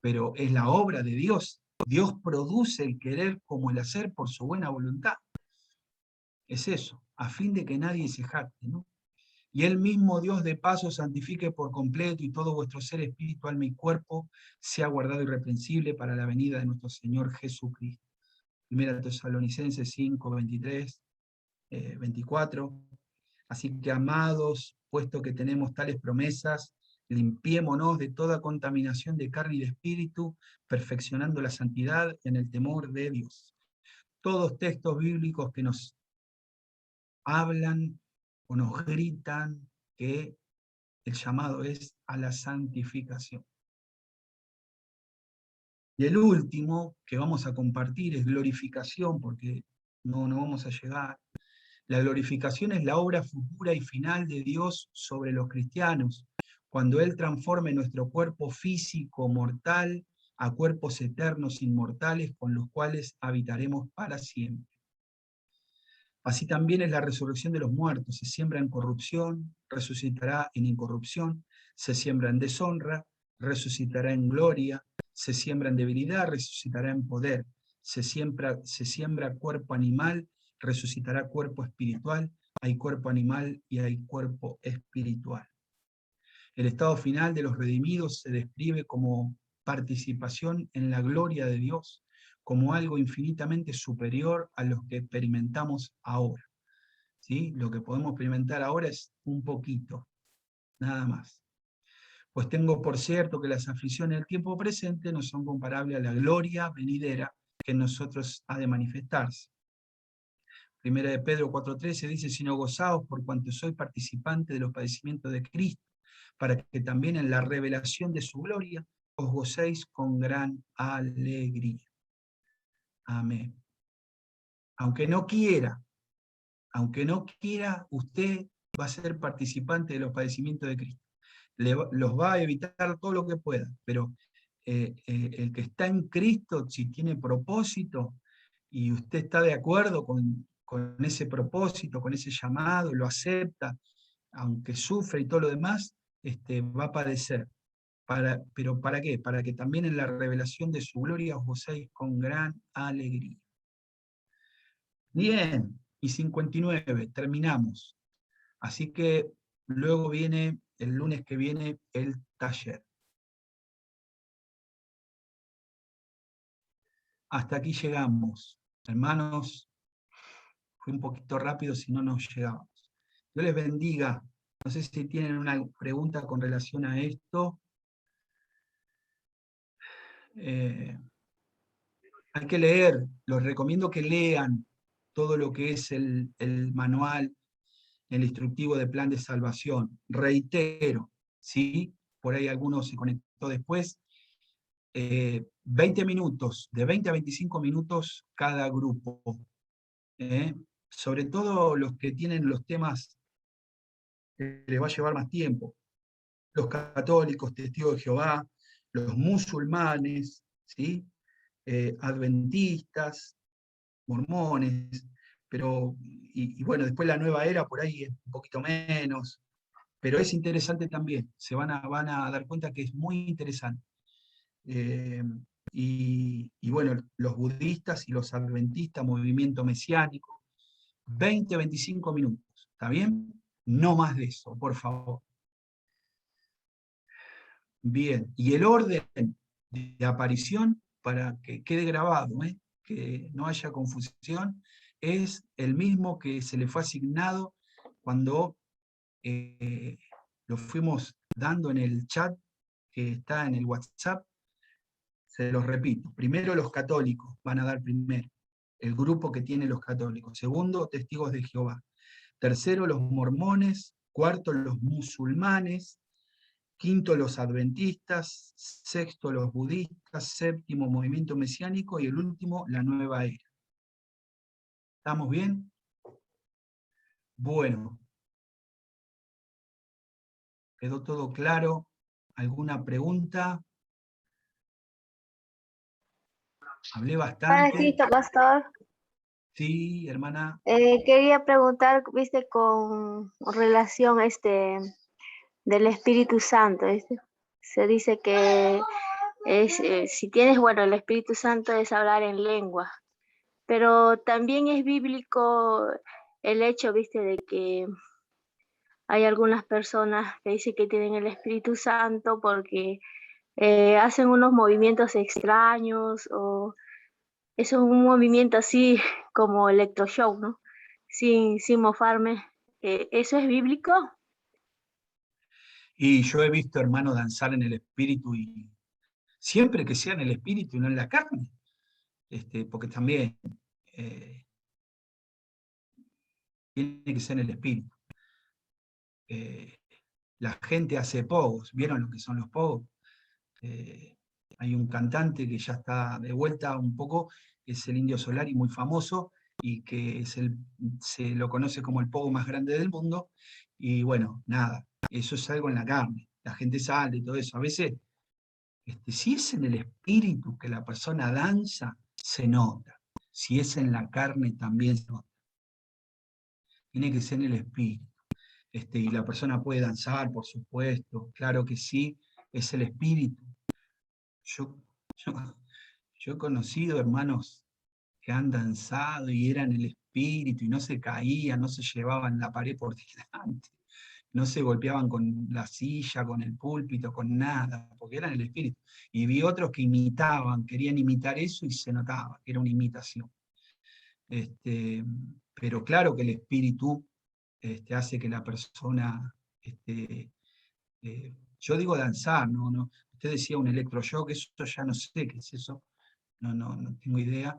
pero es la obra de Dios. Dios produce el querer como el hacer por su buena voluntad. Es eso, a fin de que nadie se jacte, ¿no? Y el mismo Dios de paso santifique por completo y todo vuestro ser, espíritu, alma y cuerpo sea guardado irreprensible para la venida de nuestro Señor Jesucristo. 1 Tesalonicenses 5:23, 24. Así que, amados, puesto que tenemos tales promesas, limpiémonos de toda contaminación de carne y de espíritu, perfeccionando la santidad en el temor de Dios. Todos textos bíblicos que nos hablan o nos gritan que el llamado es a la santificación. Y el último que vamos a compartir es glorificación, porque no vamos a llegar. La glorificación es la obra futura y final de Dios sobre los cristianos, cuando Él transforme nuestro cuerpo físico mortal a cuerpos eternos inmortales con los cuales habitaremos para siempre. Así también es la resurrección de los muertos. Se siembra en corrupción, resucitará en incorrupción. Se siembra en deshonra, resucitará en gloria. Se siembra en debilidad, resucitará en poder. Se siembra cuerpo animal, resucitará cuerpo espiritual. Hay cuerpo animal y hay cuerpo espiritual. El estado final de los redimidos se describe como participación en la gloria de Dios, como algo infinitamente superior a lo que experimentamos ahora. ¿Sí? Lo que podemos experimentar ahora es un poquito, nada más. Pues tengo por cierto que las aflicciones del tiempo presente no son comparables a la gloria venidera que en nosotros ha de manifestarse. Primera de Pedro 4:13 dice, sino gozaos por cuanto soy participante de los padecimientos de Cristo, para que también en la revelación de su gloria os gocéis con gran alegría. Amén. Aunque no quiera, usted va a ser participante de los padecimientos de Cristo. Los va a evitar todo lo que pueda, pero el que está en Cristo, si tiene propósito, y usted está de acuerdo con ese propósito, con ese llamado, lo acepta, aunque sufre y todo lo demás, va a padecer. ¿Pero para qué? Para que también en la revelación de su gloria os gocéis con gran alegría. Bien, y 59, terminamos. Así que luego viene, el lunes que viene, el taller. Hasta aquí llegamos. Hermanos, fue un poquito rápido, si no nos llegamos. Dios les bendiga. No sé si tienen una pregunta con relación a esto. Hay que leer, los recomiendo que lean todo lo que es el manual, el instructivo de plan de salvación. Reitero, ¿sí? Por ahí alguno se conectó después. 20 minutos, de 20 a 25 minutos cada grupo. Sobre todo los que tienen los temas que les va a llevar más tiempo. Los católicos, testigos de Jehová, los musulmanes, ¿sí? Adventistas, mormones, pero, y bueno, después la nueva era por ahí es un poquito menos, pero es interesante también, van a dar cuenta que es muy interesante. Y bueno, los budistas y los adventistas, movimiento mesiánico, 20, 25 minutos, ¿está bien? No más de eso, por favor. Bien, y el orden de aparición, para que quede grabado, que no haya confusión, es el mismo que se le fue asignado cuando lo fuimos dando en el chat que está en el WhatsApp. Se los repito, primero los católicos van a dar primero, el grupo que tiene los católicos. Segundo, testigos de Jehová. Tercero, los mormones. Cuarto, los musulmanes. Quinto, los adventistas. Sexto, los budistas. Séptimo, movimiento mesiánico. Y el último, la nueva era. ¿Estamos bien? Bueno. ¿Quedó todo claro? ¿Alguna pregunta? Hablé Para bastante. Cristo, pastor. Sí, hermana. Quería preguntar, viste, con relación a del Espíritu Santo, ¿viste? Se dice que si tienes, bueno, el Espíritu Santo es hablar en lengua, pero también es bíblico el hecho, viste, de que hay algunas personas que dicen que tienen el Espíritu Santo porque hacen unos movimientos extraños o es un movimiento así como electroshock, ¿no? Sin mofarme. ¿Eso es bíblico? Y yo he visto hermanos danzar en el espíritu, y siempre que sea en el espíritu y no en la carne, porque también tiene que ser en el espíritu. la gente hace pogos. ¿Vieron lo que son los pogos? Hay un cantante que ya está de vuelta un poco, es el Indio Solari, muy famoso, y que se lo conoce como el pogo más grande del mundo. Y bueno, nada, eso es algo en la carne. La gente sale y todo eso. A veces, si es en el espíritu que la persona danza, se nota. Si es en la carne, también se nota. Tiene que ser en el espíritu. Y la persona puede danzar, por supuesto, claro que sí, es el espíritu. Yo, yo, yo he conocido hermanos que han danzado y eran el espíritu y no se caían, no se llevaban la pared por delante, no se golpeaban con la silla, con el púlpito, con nada, porque eran el espíritu. Y vi otros que imitaban, querían imitar eso y se notaba que era una imitación. Pero claro que el espíritu hace que la persona, yo digo danzar, ¿no? Usted decía un electroshock, eso ya no sé qué es eso, no tengo idea.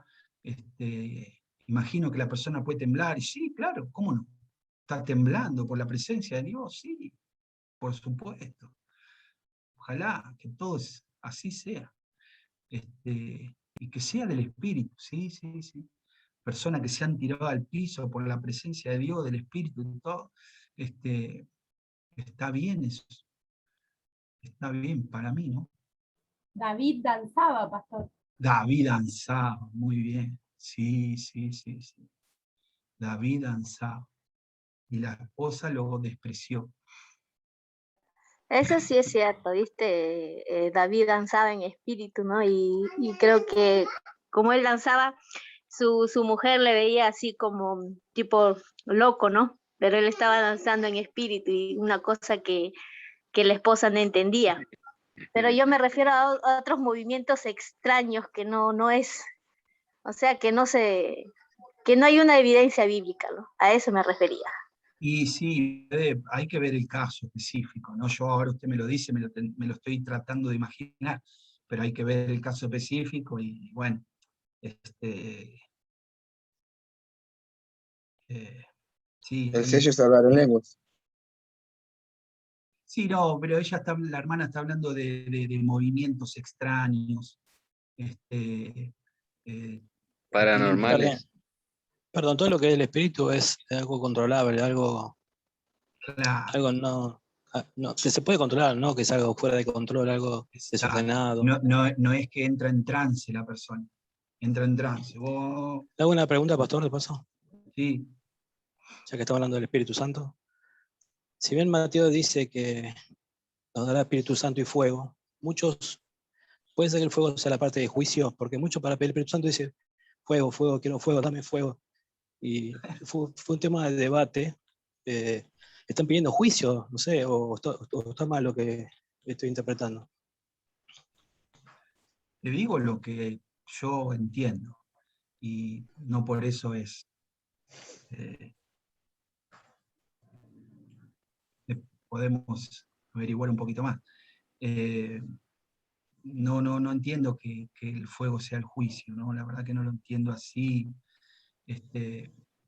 Imagino que la persona puede temblar, y sí, claro, ¿cómo no? Está temblando por la presencia de Dios, sí, por supuesto. Ojalá que todo así sea. Y que sea del Espíritu, sí, sí, sí. Personas que se han tirado al piso por la presencia de Dios, del Espíritu y todo, está bien eso. Está bien para mí, ¿no? David danzaba, pastor. David danzaba, muy bien. Sí, sí, sí, sí. David danzaba. Y la esposa lo despreció. Eso sí es cierto, ¿viste? David danzaba en espíritu, ¿no? Y creo que como él danzaba, su mujer le veía así como tipo loco, ¿no? Pero él estaba danzando en espíritu y una cosa que la esposa no entendía. Pero yo me refiero a otros movimientos extraños que no es, o sea, que no hay una evidencia bíblica, ¿no? A eso me refería. Y sí, hay que ver el caso específico, ¿no? Yo ahora usted me lo dice, me lo estoy tratando de imaginar, pero hay que ver el caso específico y bueno, sí, El sello es hablar en lenguas. sí, no, pero la hermana está hablando de movimientos extraños, que tienen que ver. Paranormales. Perdón, todo lo que es el espíritu es algo controlable, algo Claro, no, que se puede controlar, no que es algo fuera de control, algo exacto. desordenado. No es que entra en trance la persona, entra en trance. ¿Le hago una pregunta, pastor, de paso? Sí, Ya que estamos hablando del Espíritu Santo. Si bien Mateo dice que nos dará Espíritu Santo y fuego, muchos, puede ser que el fuego sea la parte de juicio, porque muchos para pedir el Espíritu Santo dicen, fuego, fuego, quiero fuego, dame fuego. Y fue un tema de debate. Están pidiendo juicio, no sé, o está mal lo que estoy interpretando. te digo lo que yo entiendo, y no por eso eh, podemos averiguar un poquito más. No entiendo que el fuego sea el juicio, ¿no? La verdad que no lo entiendo así.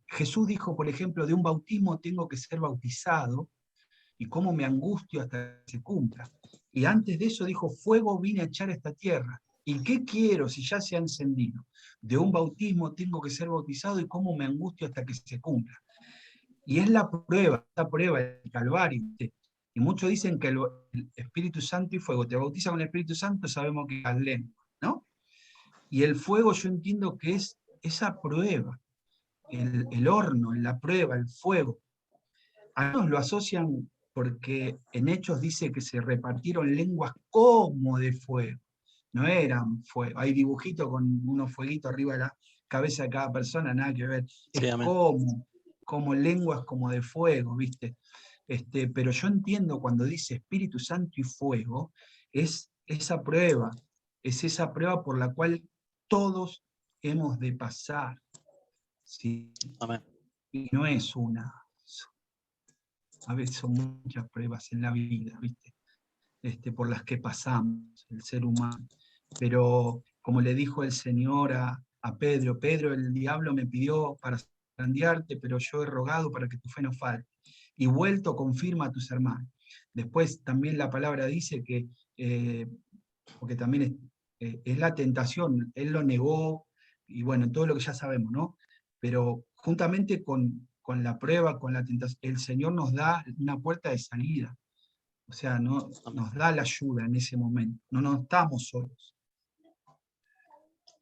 Jesús dijo, por ejemplo, de un bautismo tengo que ser bautizado, y cómo me angustio hasta que se cumpla. Y antes de eso dijo, fuego vine a echar a esta tierra. ¿Y qué quiero si ya se ha encendido? De un bautismo tengo que ser bautizado y cómo me angustio hasta que se cumpla. Y es la prueba del Calvario. Y muchos dicen que el Espíritu Santo y fuego, te bautiza con el Espíritu Santo, sabemos que es las lenguas, ¿no? Y el fuego yo entiendo que es esa prueba, el horno, la prueba, el fuego. Algunos lo asocian porque en Hechos dice que se repartieron lenguas como de fuego. No eran fuego. Hay dibujitos con unos fueguitos arriba de la cabeza de cada persona, nada que ver. Sí, Es amén. como lenguas como de fuego, ¿viste? Pero yo entiendo cuando dice Espíritu Santo y fuego, es esa prueba por la cual todos hemos de pasar. ¿Sí? Amén. Y no es una. A veces son muchas pruebas en la vida, ¿viste? Por las que pasamos, el ser humano. Pero como le dijo el Señor a Pedro, Pedro, el diablo me pidió para zarandearte, pero yo he rogado para que tu fe no falte. Y vuelto confirma a tus hermanos. Después también la palabra dice que, porque también es la tentación, él lo negó, y bueno, todo lo que ya sabemos, ¿no? Pero juntamente con la prueba, con la tentación, el Señor nos da una puerta de salida. O sea, no, nos da la ayuda en ese momento. No estamos solos.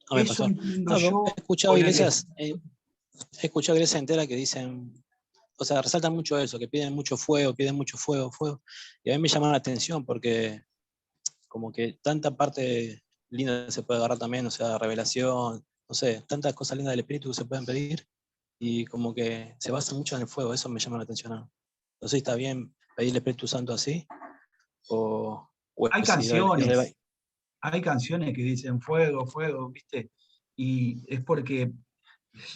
Amén, Eso pastor. entiendo No, yo. he escuchado Hoy iglesias, he escuchado iglesias enteras que dicen, o sea, resaltan mucho eso, que piden mucho fuego, fuego. Y a mí me llama la atención porque como que tanta parte linda se puede agarrar también, o sea, revelación, no sé, tantas cosas lindas del Espíritu que se pueden pedir, y como que se basa mucho en el fuego, eso me llama la atención. No sé si está bien pedir el Espíritu Santo así, o hay es canciones, hay canciones que dicen fuego, fuego, ¿viste? Y es porque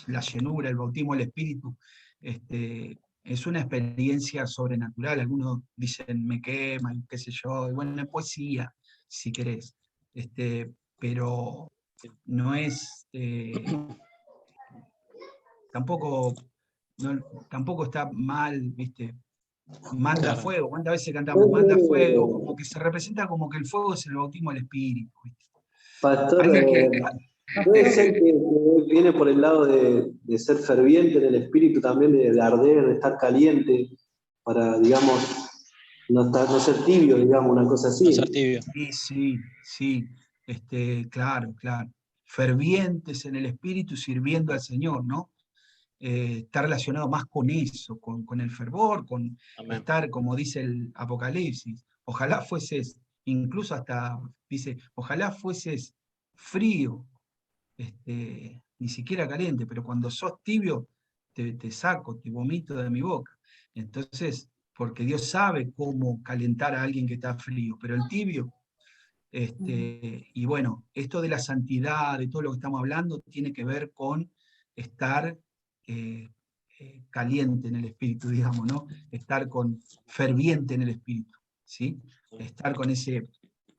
la llenura, el bautismo del Espíritu, es una experiencia sobrenatural. Algunos dicen me quema, y qué sé yo, y bueno, es poesía, si querés. Pero no es, tampoco, tampoco está mal, ¿viste? Manda Claro. fuego, ¿cuántas veces cantamos? Manda fuego, como que se representa como que el fuego es el bautismo del Espíritu, ¿viste? Pastor, Alguien que, puede ser que viene por el lado de ser ferviente en el espíritu también, de arder, de estar caliente, para, digamos, no ser tibio, digamos, una cosa No ser así. tibio. sí, claro, claro. Fervientes en el Espíritu sirviendo al Señor, ¿no? Está relacionado más con eso, con el fervor, con Amén. estar, como dice el Apocalipsis. Ojalá fueses, incluso hasta dice, ojalá fueses frío, ni siquiera caliente, pero cuando sos tibio, te saco, te vomito de mi boca. Entonces, porque Dios sabe cómo calentar a alguien que está frío, pero el tibio, y bueno, esto de la santidad, de todo lo que estamos hablando, tiene que ver con estar caliente en el espíritu, digamos, ¿no? Estar ferviente en el espíritu, ¿sí? Estar con ese,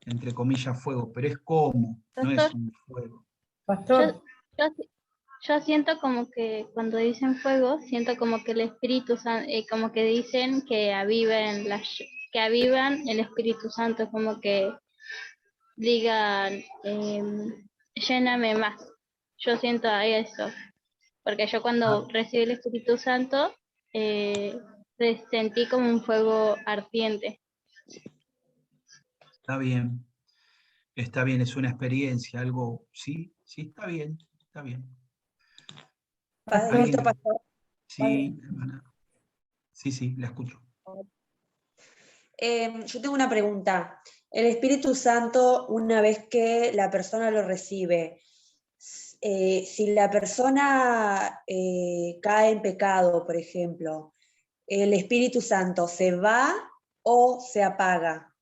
entre comillas, fuego, pero es como, no es Pastor, un fuego. Pastor, yo, yo siento como que cuando dicen fuego, siento como que el Espíritu Santo, como que dicen que que avivan el Espíritu Santo, como que digan, lléname más. Yo siento ahí eso, porque yo Ah, cuando recibí el Espíritu Santo, eh, sentí como un fuego ardiente. está bien, es una experiencia, algo, sí, sí, está bien. pastor, ¿Alguien? Pastor. Sí, hermana. Sí, la escucho. Yo tengo una pregunta. El Espíritu Santo, una vez que la persona lo recibe, si la persona cae en pecado, por ejemplo, ¿el Espíritu Santo se va o se apaga?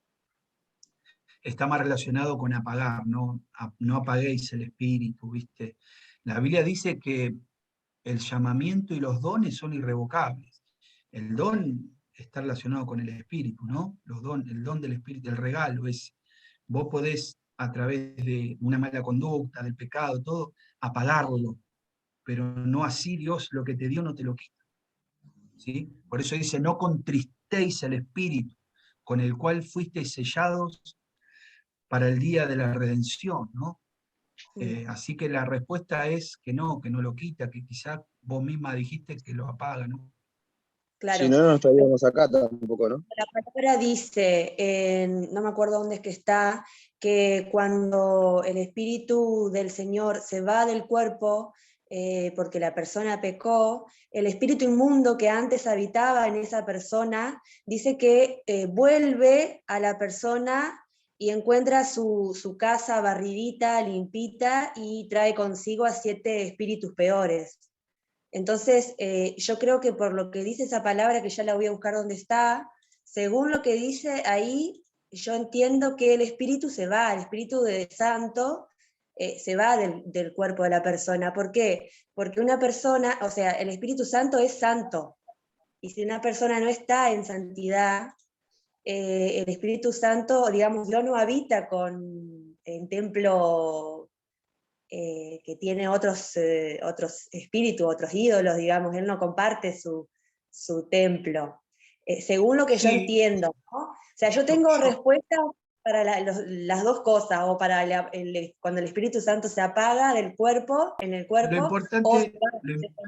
Está más relacionado con apagar, ¿no? No apaguéis el espíritu, ¿viste? La Biblia dice que el llamamiento y los dones son irrevocables. El don está relacionado con el espíritu, ¿no? El don del espíritu, el regalo es, vos podés a través de una mala conducta, del pecado, todo, apagarlo, pero no así Dios lo que te dio no te lo quita, ¿sí? Por eso dice, no contristéis el espíritu con el cual fuisteis sellados para el día de la redención, ¿no? Así que la respuesta es que no lo quita, que quizás vos misma dijiste que lo apaga, ¿no? Si Claro. no, no estaríamos acá tampoco, ¿no? La palabra dice, no me acuerdo dónde es que está, que cuando el Espíritu del Señor se va del cuerpo, porque la persona pecó, el espíritu inmundo que antes habitaba en esa persona, dice que vuelve a la persona y encuentra su casa barridita, limpita, y trae consigo a 7 espíritus peores. Entonces, yo creo que por lo que dice esa palabra, que ya la voy a buscar donde está, según lo que dice ahí, yo entiendo que el espíritu se va, el espíritu de santo se va del cuerpo de la persona. ¿Por qué? Porque una persona, o sea, el Espíritu Santo es santo, y si una persona no está en santidad, el Espíritu Santo, digamos, no habita en templo que tiene otros espíritus, otros ídolos, digamos, él no comparte su templo. según lo que yo Sí. entiendo, ¿no? O sea, yo tengo respuestas para las dos cosas, o para cuando el Espíritu Santo se apaga del cuerpo, en el Lo cuerpo, o importante,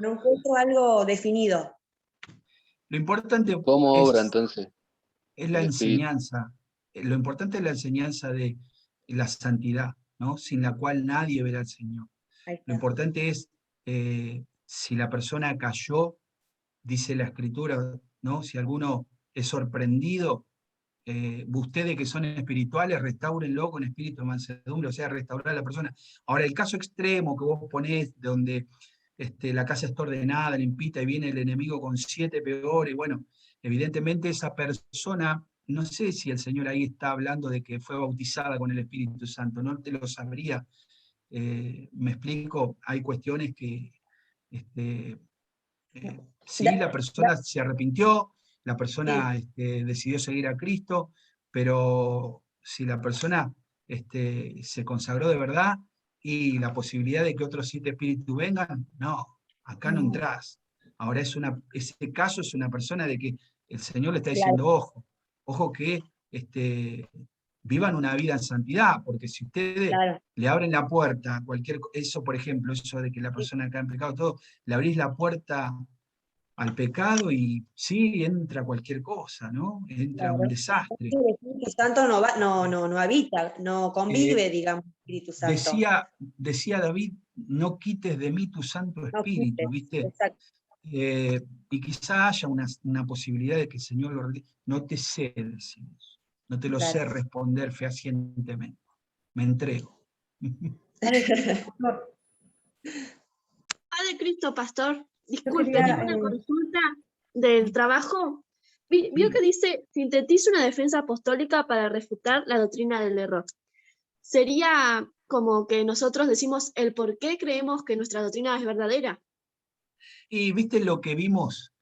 no encuentro algo definido. lo importante ¿Cómo obra es entonces la el Espíritu? enseñanza. Lo importante es la enseñanza de la santidad, ¿no? Sin la cual nadie verá al Señor. Ahí Lo está. importante es, si la persona cayó, dice la Escritura, ¿no? Si alguno es sorprendido, ustedes que son espirituales, restáurenlo con espíritu de mansedumbre, o sea, restaurar a la persona. Ahora, el caso extremo que vos ponés, donde la casa está ordenada, limpita, y viene el enemigo con 7 peores, bueno, evidentemente esa persona, no sé si el Señor ahí está hablando de que fue bautizada con el Espíritu Santo, no te lo sabría. Me explico, hay cuestiones que sí, la persona se arrepintió, la persona decidió seguir a Cristo, pero si la persona se consagró de verdad y la posibilidad de que otros 7 espíritus vengan, no, acá no entrás. Ahora ese caso es una persona de que el Señor le está diciendo, ojo que vivan una vida en santidad, porque si ustedes le abren la puerta a eso, por ejemplo, eso de que la persona cae en pecado, todo, le abrís la puerta al pecado y sí, entra cualquier cosa, ¿no? Entra un desastre. El Espíritu Santo no habita, no convive, digamos, el Espíritu Santo. Decía David, no quites de mí tu Santo Espíritu, ¿viste? Exacto. Y quizá haya una posibilidad de que el Señor no te sé decir eso, no te lo sé responder fehacientemente, me entrego. Padre Cristo, pastor, disculpe, tengo una consulta del trabajo. Vio que dice, sintetiza una defensa apostólica para refutar la doctrina del error. Sería como que nosotros decimos el por qué creemos que nuestra doctrina es verdadera. Y viste lo que vimos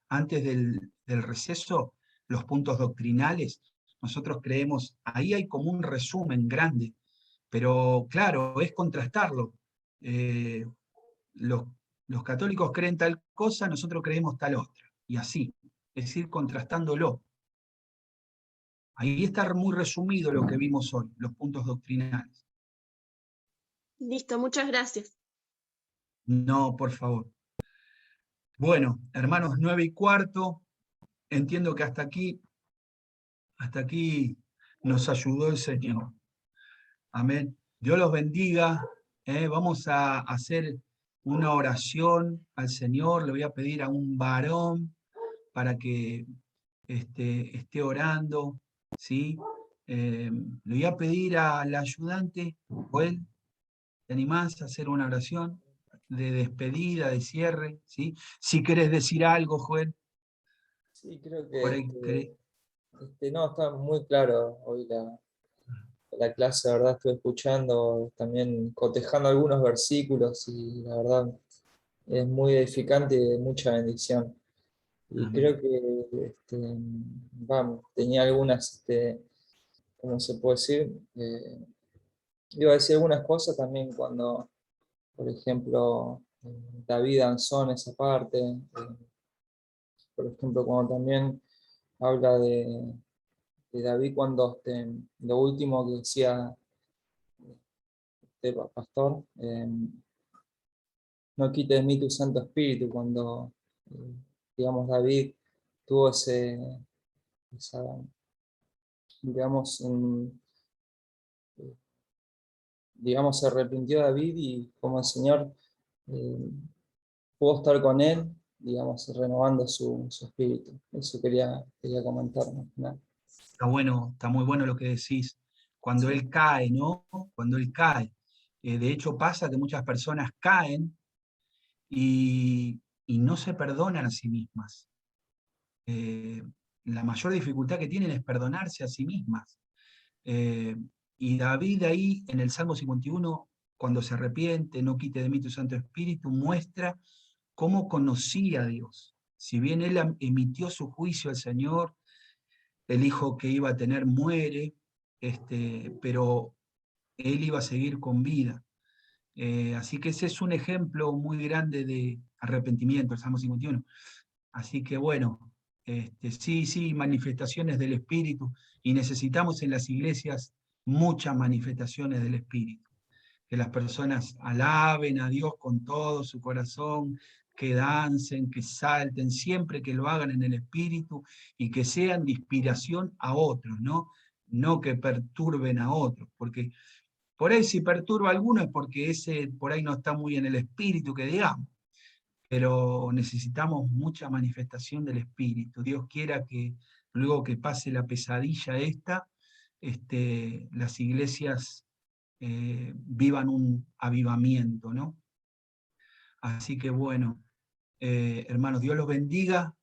antes del receso, los puntos doctrinales. Nosotros creemos, ahí hay como un resumen grande, pero claro, es contrastarlo. Los católicos creen tal cosa, nosotros creemos tal otra, y así, es ir contrastándolo. Ahí está muy resumido lo que vimos hoy, los puntos doctrinales. Listo, muchas gracias. No, por favor. Bueno, hermanos, 9:15, entiendo que hasta aquí nos ayudó el Señor. Amén. Dios los bendiga. Vamos a hacer una oración al Señor. Le voy a pedir a un varón para que esté orando, ¿sí? Le voy a pedir al ayudante, Joel, ¿te animás a hacer una oración de despedida, de cierre? ¿Sí? Si querés decir algo, Joel. Sí, creo Por ahí que no, está muy claro hoy la clase, la verdad estuve escuchando, también cotejando algunos versículos y la verdad es muy edificante y de mucha bendición. Y creo que tenía algunas, ¿cómo se puede decir? Iba a decir algunas cosas también cuando, por ejemplo, David Anzón, esa parte, por ejemplo, cuando también habla de David cuando lo último que decía pastor, no quites de mí tu Santo Espíritu, cuando digamos David tuvo digamos, digamos, se arrepintió David y como el Señor pudo estar con él, digamos, renovando su espíritu. Eso quería comentar, ¿no? Está bueno, está muy bueno lo que decís. Cuando él cae, ¿no? Cuando él cae. De hecho, pasa que muchas personas caen y no se perdonan a sí mismas. La mayor dificultad que tienen es perdonarse a sí mismas. Y David ahí, en el Salmo 51, cuando se arrepiente, no quite de mí tu Santo Espíritu, muestra cómo conocía a Dios. Si bien él emitió su juicio al Señor, el hijo que iba a tener muere, pero él iba a seguir con vida. Así que ese es un ejemplo muy grande de arrepentimiento, el Salmo 51. Así que bueno, Sí, manifestaciones del Espíritu, y necesitamos en las iglesias muchas manifestaciones del Espíritu. Que las personas alaben a Dios con todo su corazón, que dancen, que salten, siempre que lo hagan en el Espíritu y que sean de inspiración a otros, ¿no? No que perturben a otros, porque por ahí si perturba a alguno es porque ese por ahí no está muy en el Espíritu, que digamos. Pero necesitamos mucha manifestación del Espíritu. Dios quiera que luego que pase la pesadilla esta, las iglesias vivan un avivamiento, ¿no? Así que bueno, hermanos, Dios los bendiga.